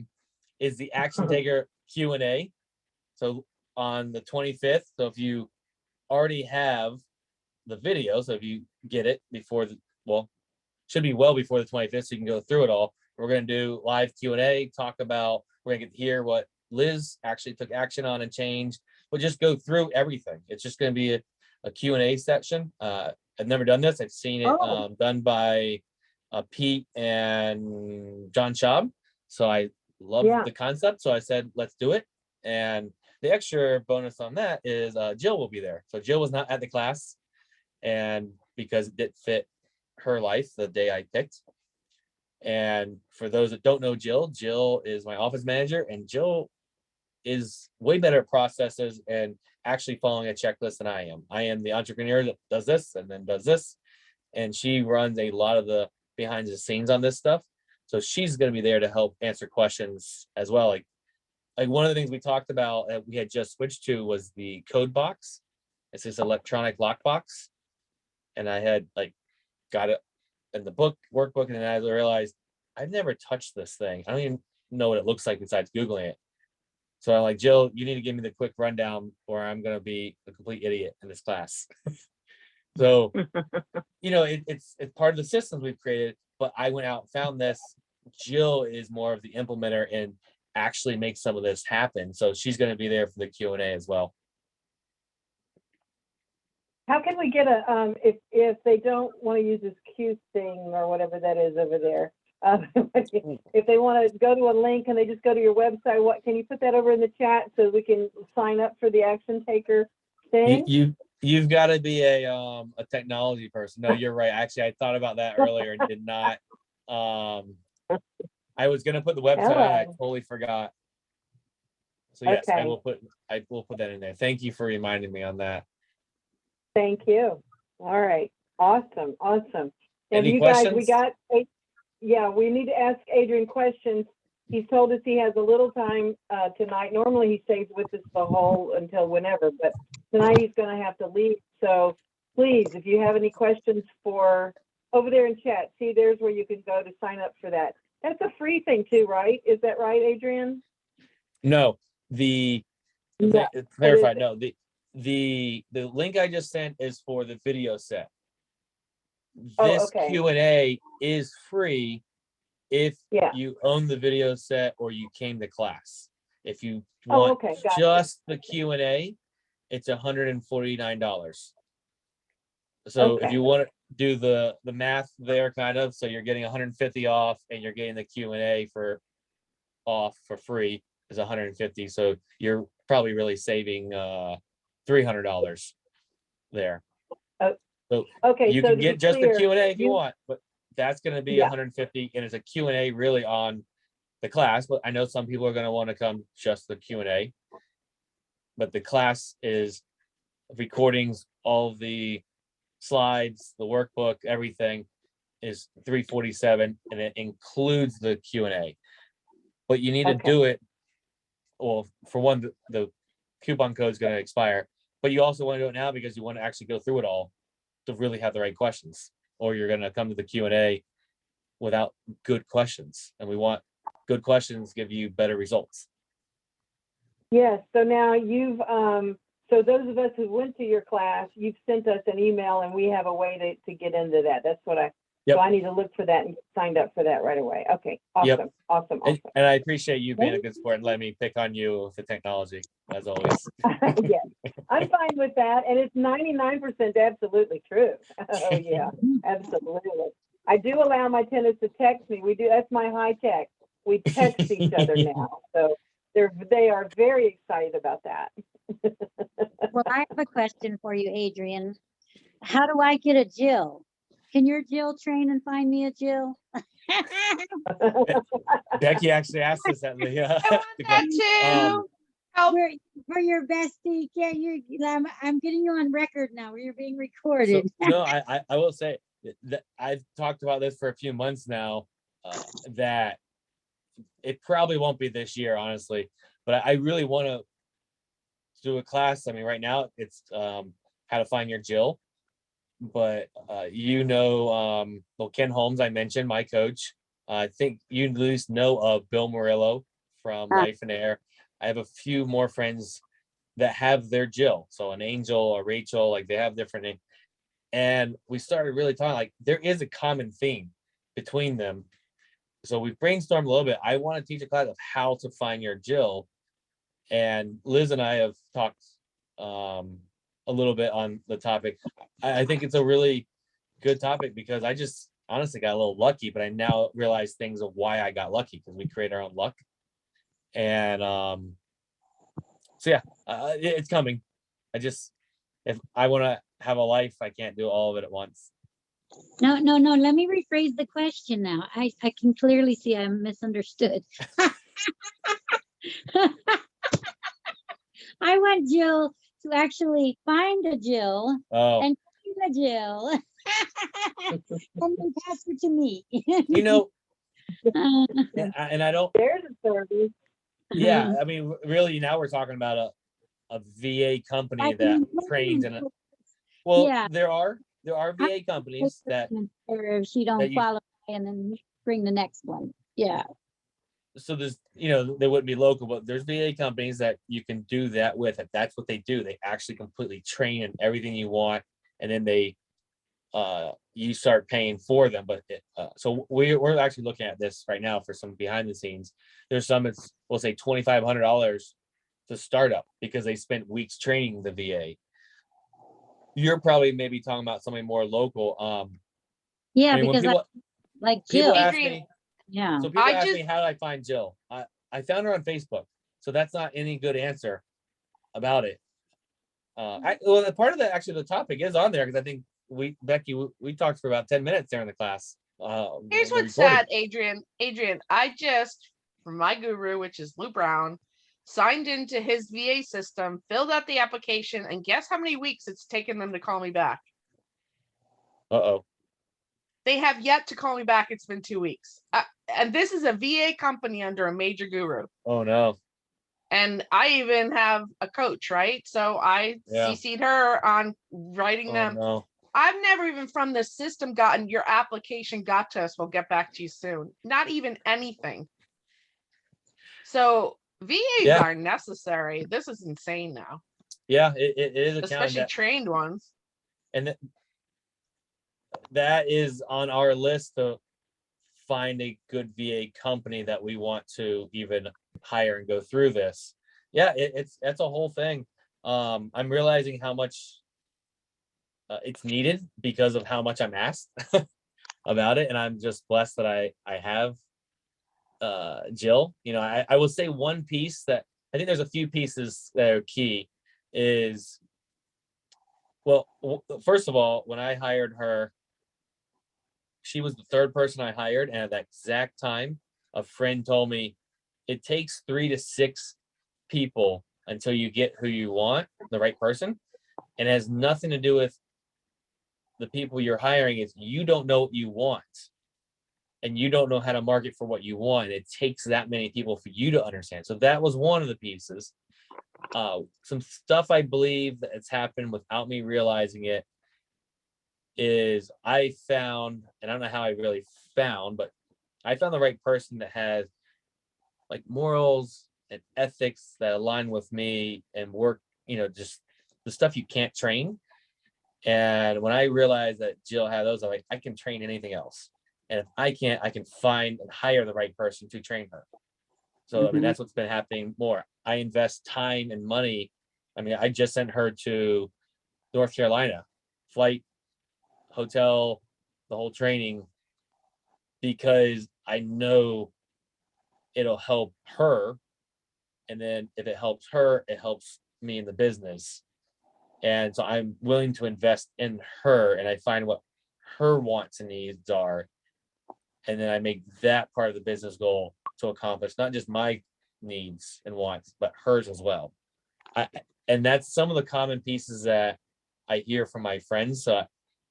is the action taker Q&A. So on the 25th, so if you already have the video, so if you get it before should be well before the 25th, so you can go through it all. We're gonna do live Q&A, we're gonna get to hear what Liz actually took action on and changed. We'll just go through everything. It's just gonna be a Q&A section. I've never done this. I've seen it done by Pete and John Schaub. So I love the concept. So I said, let's do it. And the extra bonus on that is Jill will be there. So Jill was not at the class, and because it didn't fit her life the day I picked. And for those that don't know Jill is my office manager, and Jill is way better at processes and actually following a checklist than I am. I am the entrepreneur that does this and then does this. And she runs a lot of the behind the scenes on this stuff. So she's going to be there to help answer questions as well. Like one of the things we talked about that we had just switched to was the code box. It's this electronic lockbox. And I had got it in the workbook, and then I realized I've never touched this thing. I don't even know what it looks like besides Googling it. So I'm like, Jill, you need to give me the quick rundown, or I'm going to be a complete idiot in this class. So, it's part of the systems we've created, but I went out and found this. Jill is more of the implementer and actually makes some of this happen. So she's going to be there for the Q&A as well.
How can we get if they don't want to use this Q thing or whatever that is over there, if they want to go to a link and they just go to your website, can you put that over in the chat so we can sign up for the action taker thing?
You've got to be a technology person. No, you're right. Actually, I thought about that earlier and did not. I was going to put the website on. I totally forgot. So yes, I will put that in there. Thank you for reminding me on that.
Thank you. All right. Awesome. And
Any
you
questions?
guys, we need to ask Adrian questions. He's told us he has a little time tonight. Normally he stays with us until whenever, but tonight he's going to have to leave. So please, if you have any questions over there in chat, see, there's where you can go to sign up for that. That's a free thing too, right? Is that right, Adrian?
No, clarified. No, the link I just sent is for the video set. This Q&A is free if you own the video set or you came to class. If you want just the Q&A, it's $149. So if you want to do the math there, kind of, so you're getting 150 off and you're getting the Q&A for free is 150. So you're probably really saving $300 there. So you can get just the Q&A if you want, but that's going to be 150, and it's a Q&A really on the class. But I know some people are going to want to come just the Q&A. But the class is recordings, all the slides, the workbook, everything is $347, and it includes the Q&A. But you need to do it. Well, for one, the coupon code is going to expire, but you also want to do it now because you want to actually go through it all to really have the right questions, or you're going to come to the Q&A without good questions, and we want good questions give you better results.
Yes. So now so those of us who went to your class, you've sent us an email, and we have a way to get into that. That's what so I need to look for that and get signed up for that right away. Okay. Awesome. Awesome.
And I appreciate you being a good sport and letting me pick on you with the technology, as always.
Yes, I'm fine with that. And it's 99% absolutely true. Oh yeah, absolutely. I do allow my tenants to text me. That's my high tech. We text each other now. So they are very excited about that.
Well, I have a question for you, Adrian. How do I get a Jill? Can your Jill train and find me a Jill?
Becky actually asked us that.
We're your bestie. I'm getting you on record now. You're being recorded.
No, I will say, I've talked about this for a few months now, that it probably won't be this year, honestly, but I really want to do a class. I mean, right now it's how to find your Jill, but well, Ken Holmes, I mentioned, my coach. I think you at least know of Bill Murillo from Life and Air. I have a few more friends that have their Jill, so an Angel, a Rachel, like they have different names. And we started really talking, like there is a common theme between them. So we brainstormed a little bit. I want to teach a class of how to find your Jill. And Liz and I have talked a little bit on the topic. I think it's a really good topic because I just honestly got a little lucky, but I now realize things of why I got lucky because we create our own luck. And so yeah, it's coming. If I want to have a life, I can't do all of it at once.
No, let me rephrase the question now. I can clearly see I'm misunderstood. I want Jill to actually find a Jill
Oh,
and find a Jill and then pass her to me.
you know, and I don't,
There's a service.
yeah, I mean, really now we're talking about a VA company that trains in it. Well,
Yeah.
there are VA companies that,
Or if she don't
that you,
qualify, and then bring the next one. Yeah.
so there's, they wouldn't be local, but there's VA companies that you can do that with. If that's what they do, they actually completely train in everything you want, and then you start paying for them. But so we're actually looking at this right now for some behind the scenes. There's some, it's, we'll say $2,500 to start up because they spent weeks training the VA. You're probably maybe talking about something more local.
Yeah,
I mean, when
because like
people
Jill.
ask
Adrian,
me,
Yeah.
so people
I
ask
just-
me, how did I find Jill? I found her on Facebook, so that's not any good answer about it. Well, the part of the actually the topic is on there because I think Becky, we talked for about 10 minutes during the class.
Here's
the
what's
recording.
sad, Adrian. I just, from my guru, which is Lou Brown, signed into his VA system, filled out the application, and guess how many weeks it's taken them to call me back?
Uh-oh.
They have yet to call me back. It's been 2 weeks. And this is a VA company under a major guru.
Oh no.
And I even have a coach, right? So I
Yeah.
CC'd her on writing
Oh
them.
no.
I've never even from the system gotten your application got to us. We'll get back to you soon. Not even anything. So VAs are necessary. This is insane now.
Yeah, it is a challenge,
Especially trained ones.
and that is on our list to find a good VA company that we want to even hire and go through this. Yeah, that's a whole thing. I'm realizing how much it's needed because of how much I'm asked about it, and I'm just blessed that I have Jill. I will say one piece that I think there's a few pieces that are key is, well, first of all, when I hired her, she was the third person I hired, and at that exact time, a friend told me it takes 3 to 6 people until you get who you want, the right person, and it has nothing to do with the people you're hiring. Is you don't know what you want, and you don't know how to market for what you want. It takes that many people for you to understand. So that was one of the pieces. Some stuff I believe that it's happened without me realizing it is I found, and I don't know how I really found, but I found the right person that has like morals and ethics that align with me and work, just the stuff you can't train. And when I realized that Jill had those, I'm like, I can train anything else. And if I can't, I can find and hire the right person to train her. So, I mean, that's what's been happening more. I invest time and money. I mean, I just sent her to North Carolina, flight, hotel, the whole training, because I know it'll help her. And then if it helps her, it helps me in the business. And so I'm willing to invest in her, and I find what her wants and needs are. And then I make that part of the business goal to accomplish not just my needs and wants, but hers as well. And that's some of the common pieces that I hear from my friends. So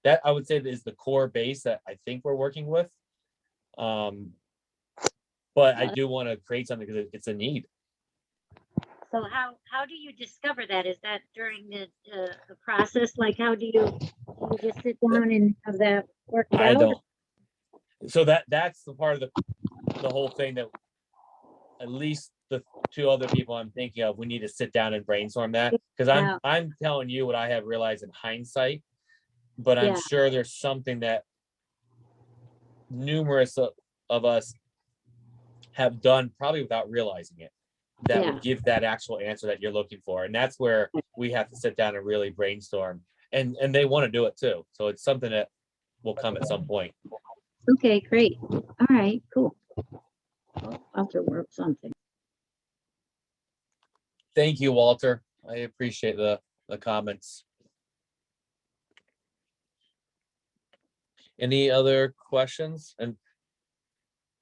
that I would say is the core base that I think we're working with. But I do want to create something because it's a need.
So how do you discover that? Is that during the process? Like, how do you just sit down and have that worked
I
out?
don't. So that's the part of the whole thing that at least the two other people I'm thinking of, we need to sit down and brainstorm that, because I'm telling you what I have realized in hindsight, but I'm
Yeah.
sure there's something that numerous of us have done probably without realizing it that
Yeah.
would give that actual answer that you're looking for. And that's where we have to sit down and really brainstorm, and they want to do it too. So it's something that will come at some point.
Okay, great. All right, cool. I'll have to work something.
Thank you, Walter. I appreciate the comments. Any other questions? And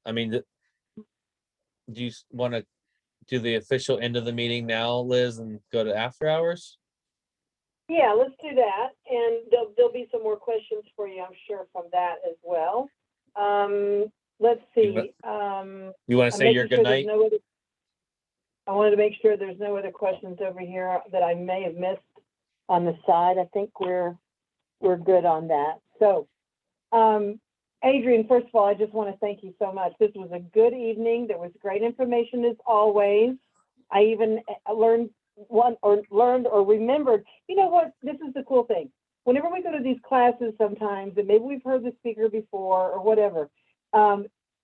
I mean, do you want to do the official end of the meeting now, Liz, and go to after hours?
Yeah, let's do that. And there'll be some more questions for you, I'm sure, from that as well. Let's see.
You want to say your good night?
I wanted to make sure there's no other questions over here that I may have missed on the side. I think we're good on that. So, Adrian, first of all, I just want to thank you so much. This was a good evening. There was great information as always. I even learned or remembered. You know what? This is the cool thing. Whenever we go to these classes sometimes, and maybe we've heard the speaker before or whatever,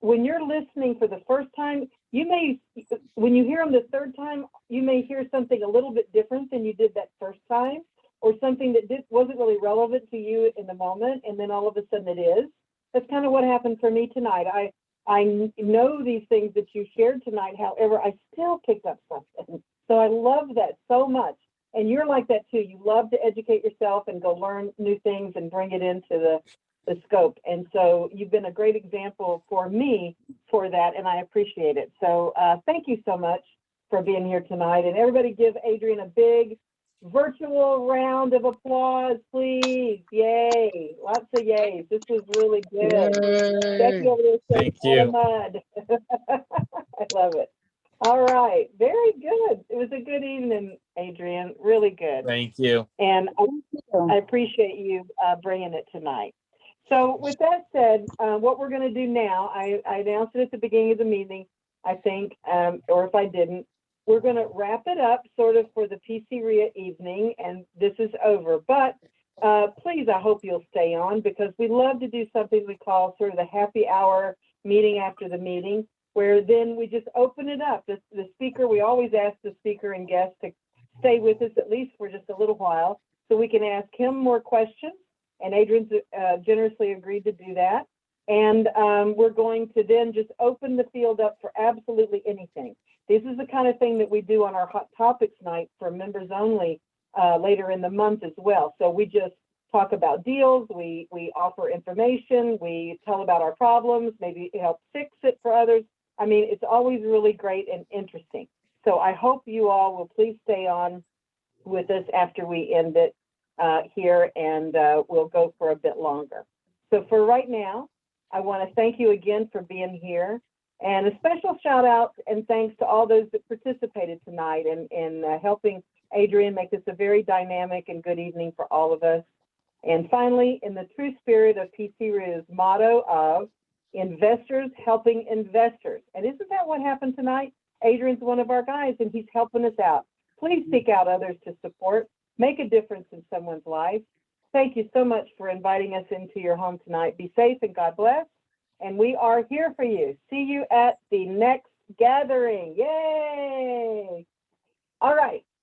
when you're listening for the first time, when you hear them the third time, you may hear something a little bit different than you did that first time, or something that wasn't really relevant to you in the moment, and then all of a sudden it is. That's kind of what happened for me tonight. I know these things that you shared tonight. However, I still picked up something. So I love that so much. And you're like that too. You love to educate yourself and go learn new things and bring it into the scope. And so you've been a great example for me for that, and I appreciate it. So thank you so much for being here tonight. And everybody give Adrian a big virtual round of applause, please. Yay. Lots of yays. This was really good. Becky over there says,
Thank you.
mud. I love it. All right. Very good. It was a good evening, Adrian. Really good.
Thank you.
And I appreciate you bringing it tonight. So with that said, what we're going to do now, I announced it at the beginning of the meeting, I think, or if I didn't, we're going to wrap it up sort of for the PCREIA evening, and this is over. But please, I hope you'll stay on, because we love to do something we call sort of the happy hour meeting after the meeting, where then we just open it up. The speaker, we always ask the speaker and guest to stay with us at least for just a little while so we can ask him more questions. And Adrian's generously agreed to do that. And we're going to then just open the field up for absolutely anything. This is the kind of thing that we do on our Hot Topics night for members only later in the month as well. So we just talk about deals, we offer information, we tell about our problems, maybe help fix it for others. I mean, it's always really great and interesting. So I hope you all will please stay on with us after we end it here, and we'll go for a bit longer. So for right now, I want to thank you again for being here, and a special shout out and thanks to all those that participated tonight in helping Adrian make this a very dynamic and good evening for all of us. And finally, in the true spirit of PCREIA's motto of investors helping investors, and isn't that what happened tonight? Adrian's one of our guys, and he's helping us out. Please seek out others to support. Make a difference in someone's life. Thank you so much for inviting us into your home tonight. Be safe and God bless. And we are here for you. See you at the next gathering. Yay!